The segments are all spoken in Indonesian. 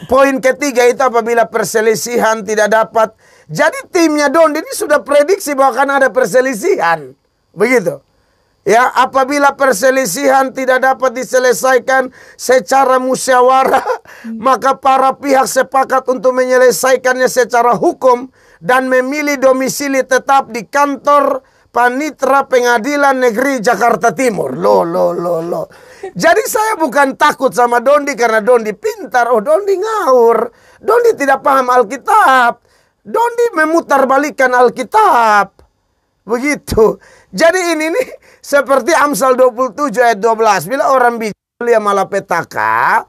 poin ketiga itu apabila perselisihan tidak dapat. Jadi timnya Dondi ini sudah prediksi bahwa akan ada perselisihan. Begitu. Ya, apabila perselisihan tidak dapat diselesaikan secara musyawarah, maka para pihak sepakat untuk menyelesaikannya secara hukum dan memilih domisili tetap di kantor Panitra Pengadilan Negeri Jakarta Timur. Loh. Jadi saya bukan takut sama Dondi karena Dondi pintar. Oh, Dondi ngawur. Dondi tidak paham Alkitab. Dondi memutarbalikkan Alkitab. Begitu. Jadi ini nih seperti Amsal 27 ayat 12. Bila orang bijak dia malapetaka,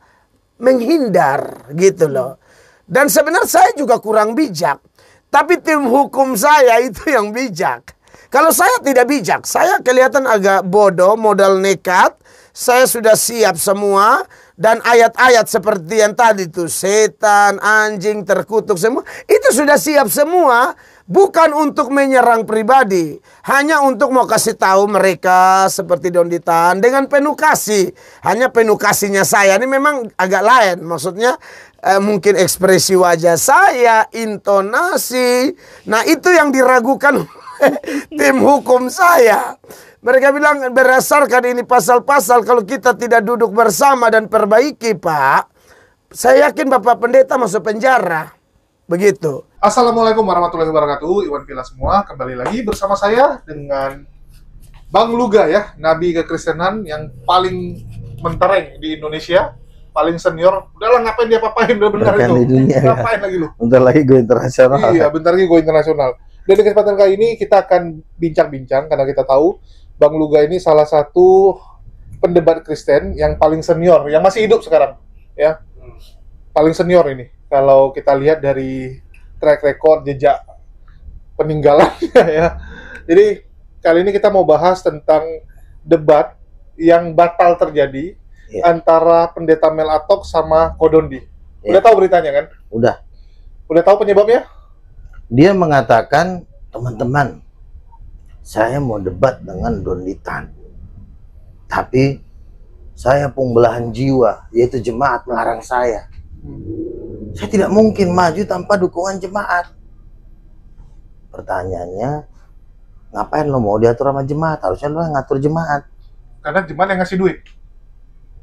menghindar gitu loh. Dan sebenarnya saya juga kurang bijak. Tapi tim hukum saya itu yang bijak. Kalau saya tidak bijak, saya kelihatan agak bodoh, modal nekat. Saya sudah siap semua. Dan ayat-ayat seperti yang tadi tuh, setan, anjing, terkutuk semua. Itu sudah siap semua. Bukan untuk menyerang pribadi. Hanya untuk mau kasih tahu mereka seperti Dondi Tan dengan penuh kasih. Hanya penuh kasihnya saya ini memang agak lain. Maksudnya mungkin ekspresi wajah saya, intonasi. Nah itu yang diragukan tim hukum saya. Mereka bilang berdasarkan ini pasal-pasal kalau kita tidak duduk bersama dan perbaiki Pak. Saya yakin Bapak Pendeta masuk penjara. Begitu. Assalamualaikum warahmatullahi wabarakatuh. Iwan Villa semua. Kembali lagi bersama saya dengan Bang Luga ya. Nabi kekristenan yang paling mentereng di Indonesia. Paling senior. Udahlah ngapain dia papain. Udah benar itu. Dunia, ngapain lagi lu? Bentar lagi go internasional. Iya bentar lagi go internasional. Dan di kesempatan kali ini kita akan bincang-bincang. Karena kita tahu Bang Luga ini salah satu pendebat Kristen yang paling senior. Yang masih hidup sekarang. Ya. Paling senior ini. Kalau kita lihat dari track record, jejak peninggalannya ya. Jadi kali ini kita mau bahas tentang debat yang batal terjadi antara Pendeta Mel Atok sama Kodondi. Udah tahu beritanya kan? Udah. Udah tahu penyebabnya? Dia mengatakan, teman-teman, saya mau debat dengan Dondi Tan. Tapi saya pun belahan jiwa, yaitu jemaat melarang saya. Saya tidak mungkin maju tanpa dukungan jemaat. Pertanyaannya, ngapain lo mau diatur sama jemaat? Harusnya lo yang ngatur jemaat. Karena jemaat yang ngasih duit.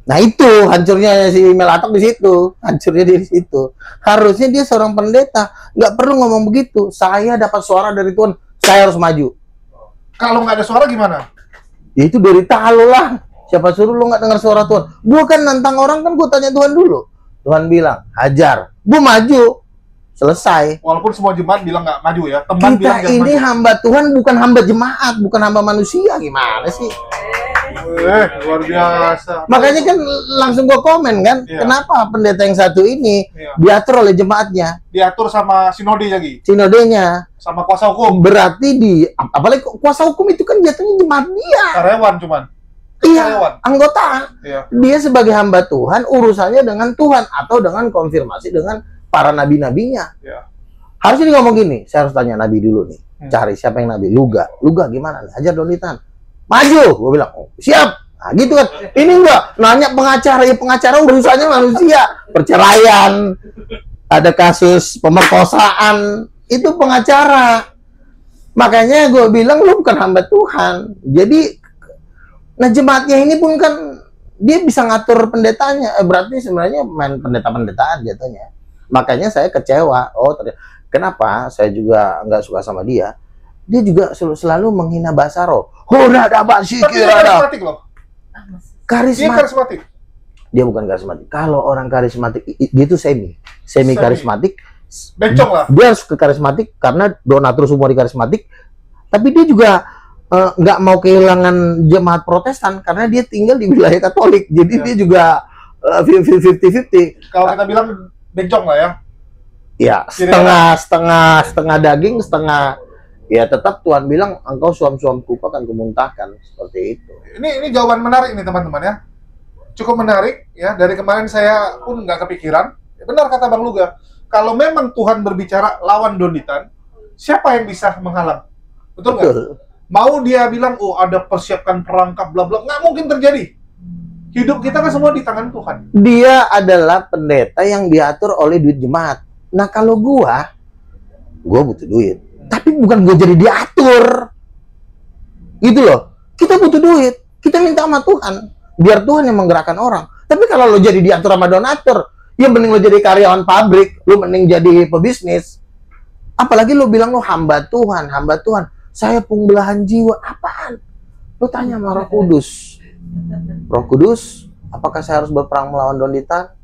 Nah itu hancurnya si Mel Atok di situ, hancurnya di situ. Harusnya dia seorang pendeta, nggak perlu ngomong begitu. Saya dapat suara dari Tuhan, saya harus maju. Kalau nggak ada suara gimana? Ya itu derita lo lah. Siapa suruh lo nggak dengar suara Tuhan? Gue kan nantang orang kan gue tanya Tuhan dulu. Tuhan bilang, hajar. Gue maju. Selesai. Walaupun semua jemaat bilang nggak maju ya. Teman kita bilang ini maju. hamba Tuhan, bukan hamba jemaat, bukan hamba manusia. Gimana sih? Luar biasa. Makanya kan langsung gue komen kan, kenapa pendeta yang satu ini diatur oleh jemaatnya? Diatur sama sinode lagi. Sinodenya. Sama kuasa hukum. Berarti apalagi kuasa hukum itu kan jatuhnya jemaat dia. Karyawan cuman. Iya, anggota. Iya. Dia sebagai hamba Tuhan, urusannya dengan Tuhan atau dengan konfirmasi dengan para nabi-nabinya. Iya. Harusnya dia ngomong gini, saya harus tanya nabi dulu nih. Cari siapa yang nabi? Luga gimana nih? Hajar Dondi Tan. Maju, gue bilang, oh, siap. Nah, gitu kan. Ini enggak nanya pengacara, ya pengacara urusannya manusia. Perceraian, ada kasus pemerkosaan, itu pengacara. Makanya gue bilang lu bukan hamba Tuhan. Jadi nah jemaatnya ini pun kan dia bisa ngatur pendetanya, berarti sebenarnya main pendeta-pendetaan jatuhnya. Makanya saya kecewa. Oh kenapa saya juga nggak suka sama dia? Dia juga selalu menghina Basaro. Ada basi kira karismatik loh. Dia karismatik. Dia bukan karismatik. Kalau orang karismatik dia itu semi karismatik. Bencong lah. Dia harus ke karismatik karena donatur semua di karismatik. Tapi dia juga nggak mau kehilangan jemaat Protestan karena dia tinggal di wilayah Katolik, jadi dia juga 50-50. Kalau kita bilang bencong lah ya. Ya setengah daging, setengah ya tetap Tuhan bilang engkau suam-suam kupa akan kumuntahkan, seperti itu. Ini jawaban menarik nih teman-teman ya. Cukup menarik ya. Dari kemarin saya pun nggak kepikiran. Benar kata Bang Luga. Kalau memang Tuhan berbicara lawan Dondi Tan, siapa yang bisa menghalang? Betul nggak? Mau dia bilang, oh ada persiapkan perangkap, bla bla, nggak mungkin terjadi. Hidup kita kan semua di tangan Tuhan. Dia adalah pendeta yang diatur oleh duit jemaat. Nah kalau gua butuh duit. Tapi bukan gua jadi diatur. Gitu loh. Kita butuh duit. Kita minta sama Tuhan. Biar Tuhan yang menggerakkan orang. Tapi kalau lo jadi diatur sama donatur, ya mending lo jadi karyawan pabrik. Lo mending jadi pebisnis. Apalagi lo bilang lo hamba Tuhan, hamba Tuhan. Saya pembelahan jiwa. Apaan? Lo tanya sama Roh Kudus. Roh Kudus, apakah saya harus berperang melawan Donditan?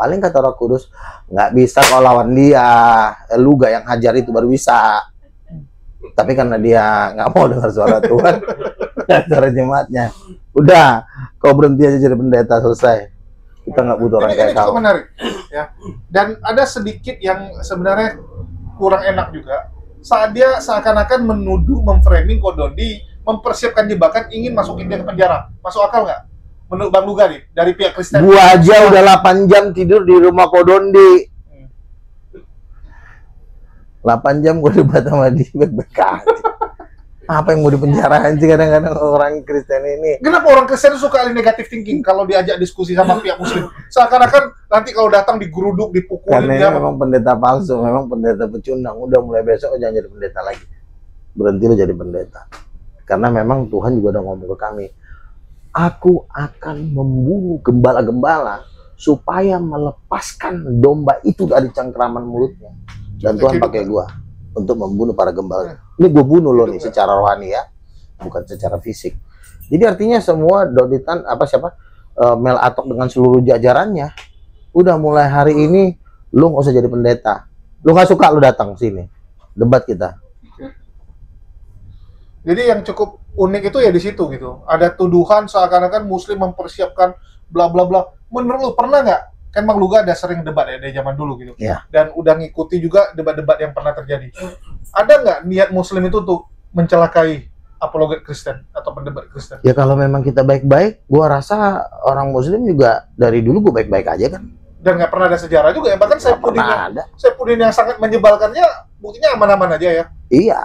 Paling kata Roh Kudus, nggak bisa kalau lawan dia. Lu gak yang hajar itu baru bisa. Tapi karena dia nggak mau dengar suara Tuhan, suara jemaatnya, udah, kau berhenti aja jadi pendeta, selesai. Kita nggak butuh orang kayak ini cukup kau. menarik, ya. Dan ada sedikit yang sebenarnya kurang enak juga. Saat dia seakan-akan menuduh, memframing Kodondi, mempersiapkan jebakan ingin masukin dia ke penjara. Masuk akal nggak? Menurut Bang Luga nih, dari pihak Kristen. Gua aja udah 8 jam tidur di rumah Kodondi. 8 jam gue debat sama dia, baik-baik aja. Apa yang mau dipenjarain sih kadang-kadang orang Kristen ini? Kenapa orang Kristen suka negatif thinking kalau diajak diskusi sama pihak Muslim? Seakan-akan nanti kalau datang digeruduk, dipukulin. Karena ini memang pendeta palsu, memang pendeta pecundang. Udah mulai besok jangan jadi pendeta lagi. Berhenti lo jadi pendeta. Karena memang Tuhan juga udah ngomong ke kami, aku akan membunuh gembala-gembala supaya melepaskan domba itu dari cengkeraman mulutnya. Dan Tuhan pakai gua untuk membunuh para gembala. Ini gua bunuh lo nih secara rohani ya, bukan secara fisik. Jadi artinya semua Donditan Mel Atok dengan seluruh jajarannya, udah mulai hari ini lo nggak usah jadi pendeta. Lo nggak suka lo datang sini debat kita. Jadi yang cukup unik itu ya di situ gitu. Ada tuduhan seakan-akan Muslim mempersiapkan bla bla bla. Menurut lu pernah nggak? Kan Bang Luga ada sering debat ya dari zaman dulu gitu. Ya. Dan udah ngikuti juga debat-debat yang pernah terjadi. Ada nggak niat Muslim itu untuk mencelakai apologet Kristen atau pendebat Kristen? Ya kalau memang kita baik-baik, gua rasa orang Muslim juga dari dulu gua baik-baik aja kan. Dan nggak pernah ada sejarah juga ya. Bahkan Saifuddin yang sangat menyebalkannya buktinya aman-aman aja ya. Iya.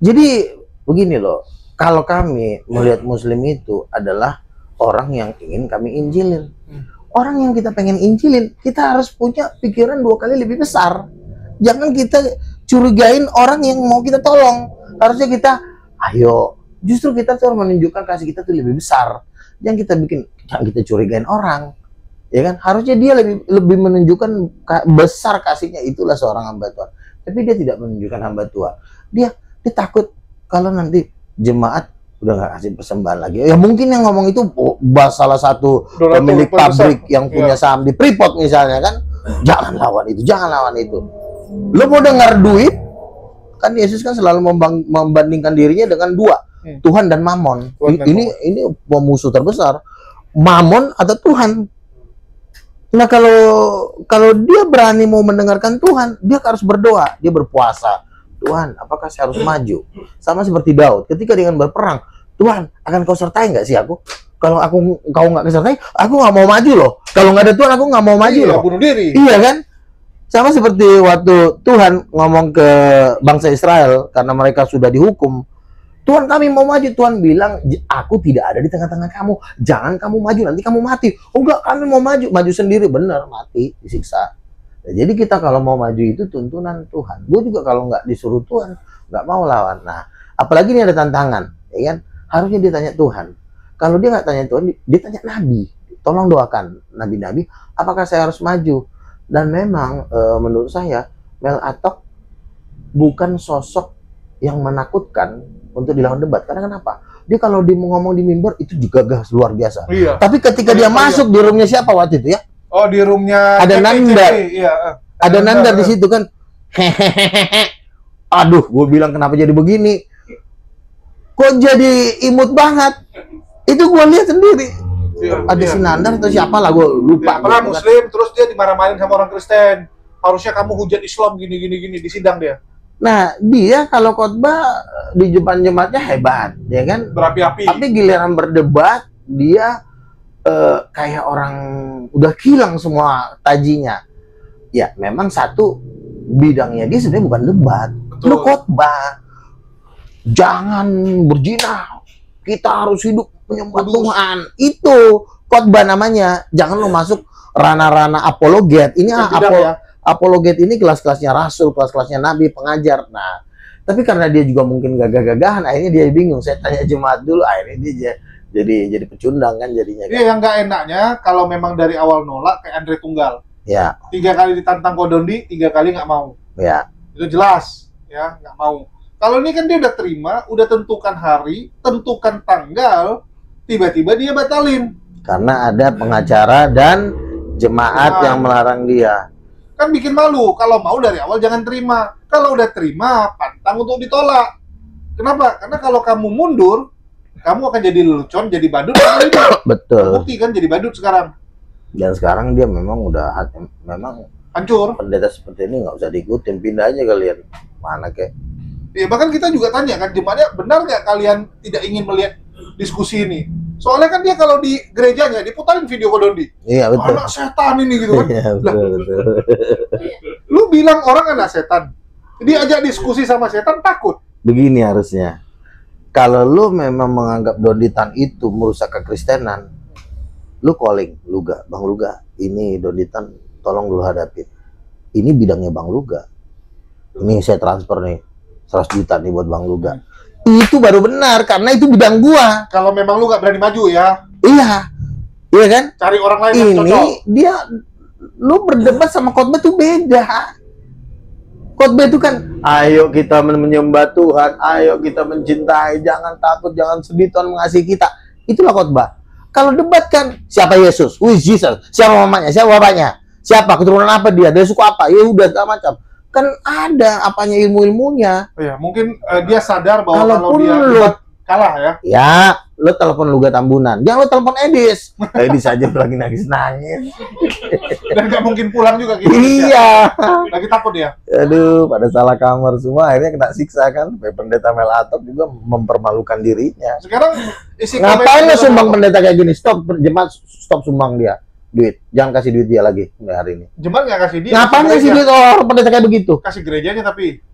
Jadi begini loh, kalau kami melihat Muslim itu adalah orang yang ingin kami injilin. Orang yang kita pengen injilin, kita harus punya pikiran 2 kali lebih besar. Jangan kita curigain orang yang mau kita tolong. Harusnya kita, ayo, justru kita harus menunjukkan kasih kita tuh lebih besar. Jangan kita curigain orang. Ya kan? Harusnya dia lebih menunjukkan besar kasihnya, itulah seorang hamba Tuhan. Tapi dia tidak menunjukkan hamba Tuhan. Dia takut kalau nanti jemaat udah nggak kasih persembahan lagi. Ya mungkin yang ngomong itu salah satu pemilik pabrik yang punya saham di Freeport misalnya kan. Jangan lawan itu, jangan lawan itu. Lo mau dengar duit? Kan Yesus kan selalu membandingkan dirinya dengan 2, Tuhan dan Mamon. Ini musuh terbesar, Mamon atau Tuhan. Nah kalau dia berani mau mendengarkan Tuhan, dia harus berdoa, dia berpuasa. Tuhan, apakah saya harus maju? Sama seperti Daud, ketika dia berperang, Tuhan, akan kau sertai nggak sih aku? Kalau kau nggak kesertai, aku nggak mau maju loh. Kalau nggak ada Tuhan, aku nggak mau maju loh. Bunuh diri. Iya kan? Sama seperti waktu Tuhan ngomong ke bangsa Israel karena mereka sudah dihukum. Tuhan, kami mau maju. Tuhan bilang, aku tidak ada di tengah-tengah kamu. Jangan kamu maju, nanti kamu mati. Oh enggak, kami mau maju. Maju sendiri, benar, mati, disiksa. Nah, jadi kita kalau mau maju itu tuntunan Tuhan. Gue juga kalau nggak disuruh Tuhan, nggak mau lawan. Nah, apalagi ini ada tantangan, ya kan? Harusnya dia tanya Tuhan. Kalau dia nggak tanya Tuhan, dia tanya Nabi. Tolong doakan Nabi-Nabi, apakah saya harus maju? Dan memang menurut saya, Mel Atok bukan sosok yang menakutkan untuk dilawan debat. Karena kenapa? Dia kalau dia mau ngomong di mimbar, itu juga gagah luar biasa. Iya. Tapi ketika dia masuk di roomnya siapa waktu itu ya? Oh, di roomnya ada Nanda. Iya. Ada Nanda di situ kan. Hehehe. Aduh, gue bilang kenapa jadi begini? Kok jadi imut banget? Itu gue lihat sendiri. Ada si Nanda atau siapa lah, gue lupa. Pernah Muslim, terus dia dimarah-marahin sama orang Kristen. Harusnya kamu hujat Islam gini di sidang dia. Nah, dia kalau khotbah di depan jemaatnya hebat, ya kan? Berapi-api. Tapi giliran berdebat, dia kayak orang udah hilang semua tajinya. Ya, memang satu bidangnya dia sebenarnya bukan debat. Lu khotbah. Jangan berzina. Kita harus hidup penyembah Kudus. Tuhan. Itu khotbah namanya. Jangan lo masuk ranah-ranah apologet. Ini Tidak ya. apologet ini kelas-kelasnya rasul, kelas-kelasnya nabi, pengajar. Nah, tapi karena dia juga mungkin gagah-gagahan, akhirnya dia bingung. Saya tanya jemaat dulu, akhirnya dia jadi pecundang kan jadinya. Kan? Iya, yang nggak enaknya kalau memang dari awal nolak kayak Andre Tunggal. Ya, 3 kali ditantang Kodondi, 3 kali nggak mau. ya. Itu jelas, ya nggak mau. Kalau ini kan dia udah terima, udah tentukan hari, tentukan tanggal, tiba-tiba dia batalin. Karena ada pengacara dan jemaat yang melarang dia. Kan bikin malu. Kalau mau dari awal jangan terima. Kalau udah terima, pantang untuk ditolak. Kenapa? Karena kalau kamu mundur, kamu akan jadi lelucon, jadi badut. Betul. Bukti kan jadi badut sekarang. Dan sekarang dia memang memang Hancur. pendeta seperti ini nggak usah diikutin, pindah aja kalian. Mana kek? Ya, bahkan kita juga tanya kan, jemaatnya benar nggak kalian tidak ingin melihat diskusi ini? Soalnya kan dia kalau di gerejanya diputarin video Kodondi. Iya betul. Anak setan ini gitu kan. Iya betul. Lu bilang orang anak setan. Dia ajak diskusi sama setan takut. Begini harusnya. Kalau lu memang menganggap Donditan itu merusak kekristenan, lu calling Luga, Bang Luga, ini Donditan tolong dulu hadapin. Ini bidangnya Bang Luga. Ini saya transfer nih 100 juta nih buat Bang Luga. Itu baru benar karena itu bidang gua. Kalau memang lu nggak berani maju ya, Iya. Iya kan? cari orang lain yang cocok. Ini dia lu berdebat sama khotbah tuh beda. Khotbah itu kan ayo kita menyembah Tuhan, ayo kita mencintai, jangan takut, jangan sedih, Tuhan mengasihi kita. Itulah khotbah. Kalau debat kan siapa Yesus? Who is Jesus? Siapa mamanya? Siapa bapaknya? Siapa keturunan apa dia? Dari suku apa? Ya udah segala macam. Kan ada apanya ilmu-ilmunya. Oh ya, mungkin dia sadar bahwa kalau Kalaupun dia lu- debat kalah ya. Ya, lo telepon Luga Tambunan. Jangan lo telepon Edis. Edis aja lagi nangis-nangis. Dan nggak mungkin pulang juga gitu. Iya. Lagi takut ya. Aduh, pada salah kamar semua. Akhirnya kena siksa kan. Pendeta Melatok juga mempermalukan dirinya. Sekarang isi Ngapain lo komen- sumbang pendeta kayak gini? Stop, jemaat stop sumbang dia. Duit. Jangan kasih duit dia lagi mulai hari ini. Jemaat nggak kasih dia. Ngapain kasih kasih gereja. duit orang pendeta kayak begitu? Kasih gerejanya tapi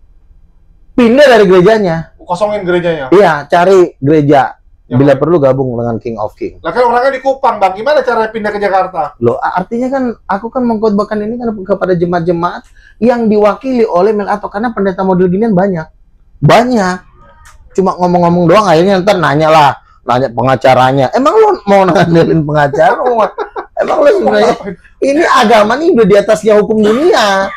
Pindah dari gerejanya. kosongin gerejanya. Iya, cari gereja. Yang Bila lain. perlu gabung dengan King of King. Lah kan orangnya di Kupang, Bang. Gimana cara pindah ke Jakarta? Loh, artinya kan aku kan mengkhotbahkan ini kan kepada jemaat-jemaat yang diwakili oleh Melatok karena pendeta model ginian banyak. Banyak. Cuma ngomong-ngomong doang akhirnya ntar nanya pengacaranya. Emang lo mau ngandelin pengacara? Emang lo sebenarnya ini agama nih udah di atasnya hukum dunia.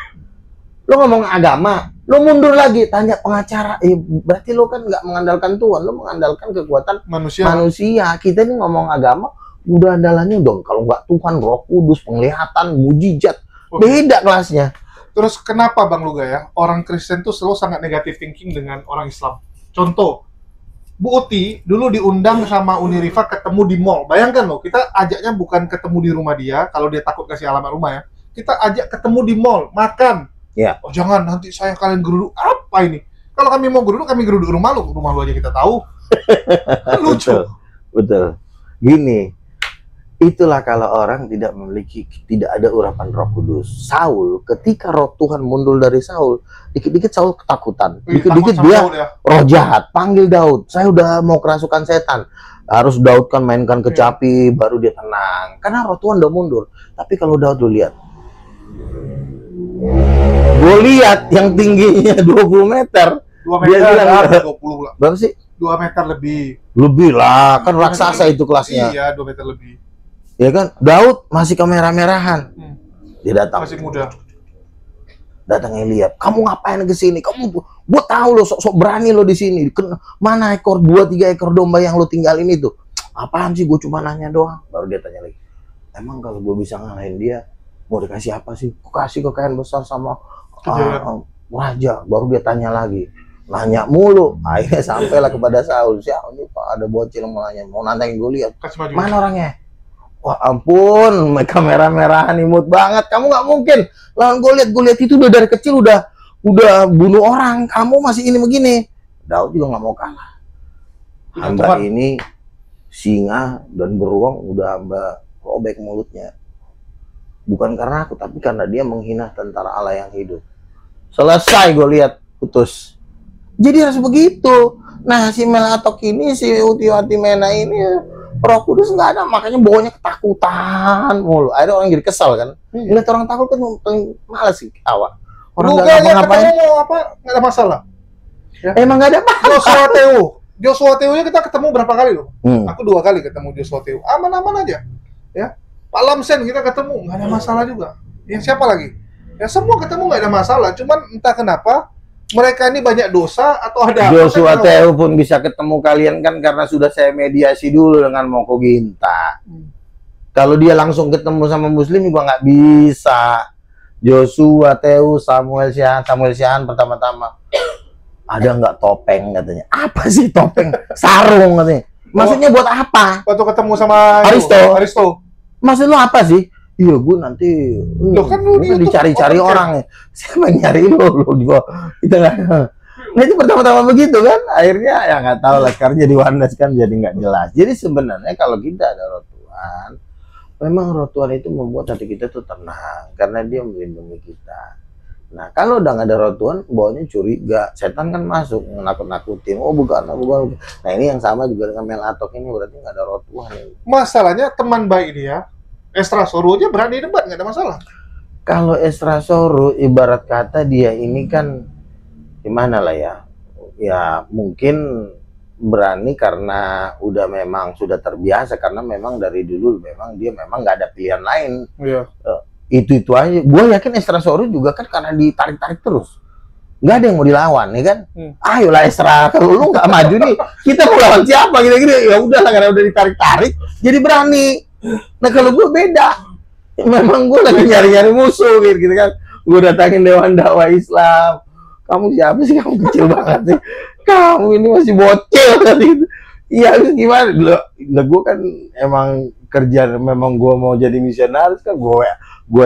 Lo ngomong agama, lo mundur lagi tanya pengacara. Berarti lo kan nggak mengandalkan Tuhan, lo mengandalkan kekuatan Manusia. manusia. Kita ini ngomong agama udah andalannya dong. Kalau nggak Tuhan, Roh Kudus, penglihatan, mujizat, beda kelasnya. Terus kenapa Bang Luga ya? Orang Kristen tuh selalu sangat negatif thinking dengan orang Islam. Contoh, Bu Uti dulu diundang sama Uniriva ketemu di mall. Bayangkan loh, kita ajaknya bukan ketemu di rumah dia, kalau dia takut kasih alamat rumah ya. Kita ajak ketemu di mall, makan. Ya. Oh jangan, nanti saya kalian geruduk. Apa ini? Kalau kami mau geruduk, kami geruduk rumah lu. Rumah lu aja kita tahu. Kan lucu. Betul. Gini, itulah kalau orang tidak ada urapan Roh Kudus. Saul, ketika Roh Tuhan mundur dari Saul, dikit-dikit Saul ketakutan. Dikit-dikit Takut sama dia Daud ya. roh jahat, panggil Daud. Saya udah mau kerasukan setan. Harus Daud kan mainkan kecapi, baru dia tenang. Karena Roh Tuhan udah mundur. Tapi kalau Daud lu lihat, Goliat yang tingginya 20 meter. 2 Dia meter, bilang, 20 lah. Berapa sih? 2 meter lebih. Lebih lah, kan raksasa itu kelasnya. Iya, 2 meter lebih. Ya kan? Daud masih kemerah-merahan. Dia datang. Masih muda. Datang Eliab. Kamu ngapain ke sini? Gua tahu lo sok-sok berani lo di sini. Mana 2-3 ekor domba yang lo tinggalin itu? Apaan sih? Gue cuma nanya doang. Baru dia tanya lagi. Emang kalau gue bisa ngalahin dia, mau dikasih apa sih? Kok kasih kekayaan besar sama raja? Baru dia tanya lagi. Nanya mulu. Akhirnya sampailah kepada Saul. Siapa nih Pak? Ada bocil yang mau nanya. Mau nantangin Goliat. Kasih maju. Mana orangnya? Wah ampun, mereka merah-merahan imut banget. Kamu nggak mungkin lawan Goliat itu udah dari kecil udah bunuh orang. Kamu masih ini begini. Daud juga nggak mau kalah. Hamba ini singa dan beruang udah hamba robek mulutnya. Bukan karena aku, tapi karena dia menghina tentara Allah yang hidup. Selesai Goliat putus. Jadi harus begitu. Nah si Melatok ini, si Utiwatimena ini Roh Kudus nggak ada, makanya bawanya ketakutan mulu. Akhirnya orang jadi kesal kan. Ngeliat orang takut kan paling males sih awak. Orang nggak ngapa-ngapain. Ketemu mau apa? Nggak ada masalah. Ya. Emang nggak ada apa. Joshua Teo nya kita ketemu berapa kali loh? Aku 2 kali ketemu Joshua Teo. Aman-aman aja. Ya. Pak Lamsen kita ketemu, nggak ada masalah juga. Ya siapa lagi? Ya semua ketemu nggak ada masalah. Cuman entah kenapa mereka ini banyak dosa atau ada Joshua Teo pun bisa ketemu kalian kan karena sudah saya mediasi dulu dengan Moko Ginta. Kalau dia langsung ketemu sama Muslim juga nggak bisa. Joshua Teo, Samuel Sian pertama-tama. Ada nggak topeng katanya? Apa sih topeng? Sarung katanya. Maksudnya buat apa? Waktu ketemu sama Aristo. Maksud lo apa sih? Iya, gue nanti kan dicari-cari orang ya. Siapa yang nyari lo juga. Kita nggak. Nah itu pertama-tama begitu kan. Akhirnya ya nggak tahu lah. Karena jadi Wandas kan jadi nggak jelas. Jadi sebenarnya kalau kita ada roh Tuhan, memang roh Tuhan itu membuat hati kita tuh tenang karena dia melindungi kita. Nah kalau udah nggak ada roh Tuhan, bawanya curiga. Setan kan masuk nakut-nakutin. Oh bukan. Nah ini yang sama juga dengan Melatok ini berarti nggak ada roh Tuhan. Masalahnya teman baik dia. Estra Soro aja berani debat, nggak ada masalah. Kalau Estra Soro ibarat kata dia ini kan gimana lah ya, ya mungkin berani karena udah memang sudah terbiasa karena memang dari dulu memang dia memang nggak ada pilihan lain. Iya. Itu aja. Gue yakin Estra Soro juga kan karena ditarik-tarik terus. Nggak ada yang mau dilawan, ya kan? Ayolah Estra, kalau lu nggak maju nih, kita mau lawan siapa? Gini-gini, ya udahlah karena udah ditarik-tarik, jadi berani. Nah kalau gue beda, memang gue lagi nyari-nyari musuh gitu kan. Gue datangin Dewan Dakwah Islam. Kamu siapa sih? Kamu kecil banget sih. Kamu ini masih bocil gitu. Iya gimana? Gue kan emang kerja, memang gue mau jadi misionaris kan. Gue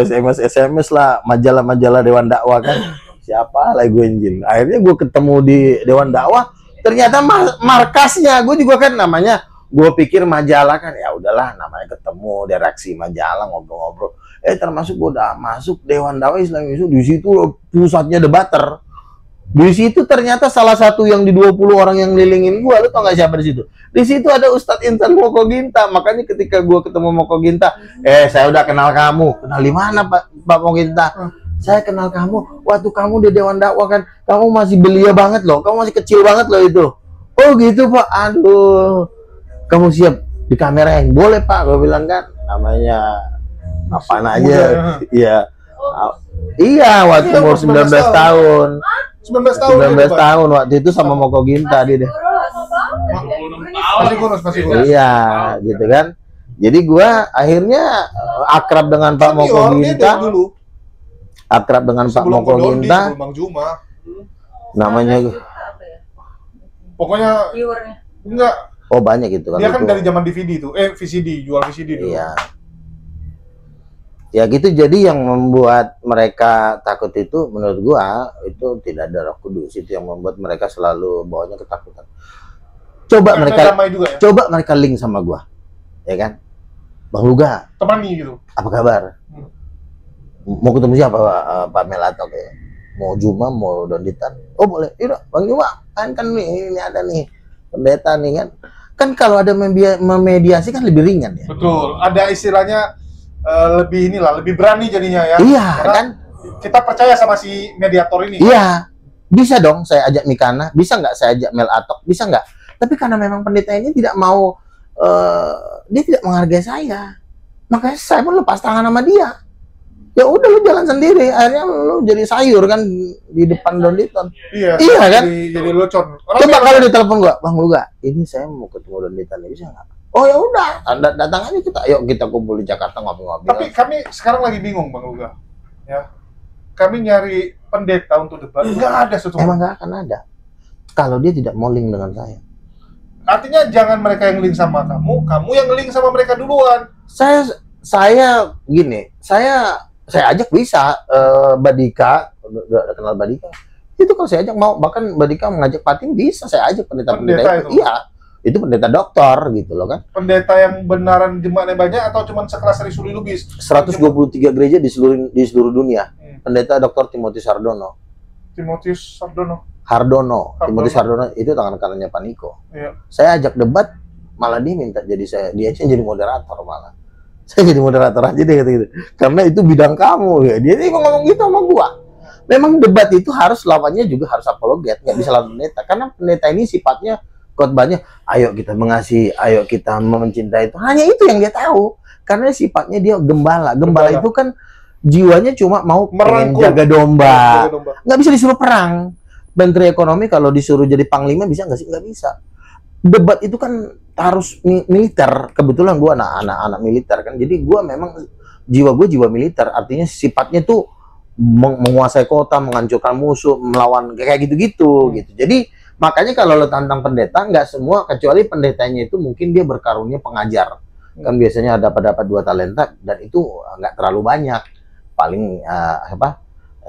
SMS lah majalah-majalah Dewan Dakwah kan. Siapa lah gue injil. Akhirnya gue ketemu di Dewan Dakwah. Ternyata markasnya gue juga kan namanya. Gue pikir majalah kan ya udahlah namanya ketemu redaksi majalah ngobrol-ngobrol. Termasuk gue udah masuk Dewan Dakwah Islam Indonesia, di situ pusatnya debater. Di situ ternyata salah satu yang di 20 orang yang ngelilingin gue, lu tau gak siapa di situ? Di situ ada Ustadz Insan Moko Ginta. Makanya ketika gue ketemu Moko Ginta, saya udah kenal kamu. Kenal di mana Pak Moko Ginta? Saya kenal kamu waktu kamu di Dewan Dakwah kan. Kamu masih belia banget loh. Kamu masih kecil banget loh itu. Oh gitu Pak. Aduh. Kamu siap di kamera yang boleh Pak, gue bilang kan namanya apaan aja, iya, iya waktu umur 19 tahun, 19 tahun waktu itu sama Moko Ginta dia deh, masih kurus. Iya, gitu kan, jadi gue akhirnya akrab dengan Pak Moko Ginta, akrab dengan Pak Moko Ginta, namanya, pokoknya enggak. Oh banyak gitu kan. Dia kan dari zaman DVD tuh, VCD, jual VCD dulu. Iya. Ya gitu, jadi yang membuat mereka takut itu menurut gua itu tidak ada Roh Kudus, itu yang membuat mereka selalu bawanya ketakutan. Coba mereka link sama gua. Ya kan? Bang Luga, temani gitu. Apa kabar? Mau ketemu siapa Pak Melatok ya? Mau Juma, mau Donditan? Oh boleh. Iya, Bang Juma, kan nih ini ada nih pendeta nih kan. Kan kalau ada memediasi kan lebih ringan ya. Betul. Ada istilahnya lebih berani jadinya ya. Iya, karena kan? Kita percaya sama si mediator ini. Iya. Bisa dong saya ajak Mikana, bisa nggak saya ajak Melatok, bisa nggak? Tapi karena memang pendeta ini tidak mau, dia tidak menghargai saya. Makanya saya pun lepas tangan sama dia. Ya udah lu jalan sendiri, akhirnya lu jadi sayur kan di depan Donditon. Iya kan? Jadi lucon. Coba kalau ditelepon gua, Bang Luga, ini saya mau ketemu Donditon, bisa nggak? Oh ya udah, datang aja kita, yuk kita kumpul di Jakarta ngobrol-ngobrol. Tapi kami sekarang lagi bingung Bang Luga, ya. Kami nyari pendeta untuk debat, nggak ada sesuatu. Emang nggak akan ada. Kalau dia tidak mau link dengan saya. Artinya jangan mereka yang link sama kamu yang link sama mereka duluan. Saya gini, saya ajak bisa, Badika, udah kenal Badika. Itu kalau saya ajak mau, bahkan Badika mengajak Patin bisa, saya ajak pendeta itu. Iya, itu pendeta dokter gitu loh kan. Pendeta yang benaran jemaatnya banyak atau cuma sekelas Risuli Lubis? 123 gereja di seluruh dunia. Pendeta Dr. Timotius Hardono. Timotius Hardono itu tangan kanannya Pak Niko. Iya. Saya ajak debat, malah dia minta jadi dia aja jadi moderator malah. Saya jadi moderator aja deh gitu. Karena itu bidang kamu ya. Dia ngomong gitu sama gua. Memang debat itu harus lawannya juga harus apologet, nggak bisa lawan pendeta. Karena pendeta ini sifatnya khotbahnya, ayo kita mengasihi, ayo kita mencintai itu. Hanya itu yang dia tahu. Karena sifatnya dia gembala. Gembala itu kan jiwanya cuma mau pengen jaga domba. Nggak bisa disuruh perang. Menteri Ekonomi kalau disuruh jadi panglima bisa nggak sih? Nggak bisa. Debat itu kan harus militer. Kebetulan gue anak militer kan. Jadi gue memang jiwa gue jiwa militer. Artinya sifatnya tuh menguasai kota, menghancurkan musuh, melawan kayak gitu-gitu gitu. Jadi makanya kalau lo tantang pendeta, nggak semua, kecuali pendetanya itu mungkin dia berkarunia pengajar. Kan biasanya dapat 2 talenta dan itu nggak terlalu banyak. Paling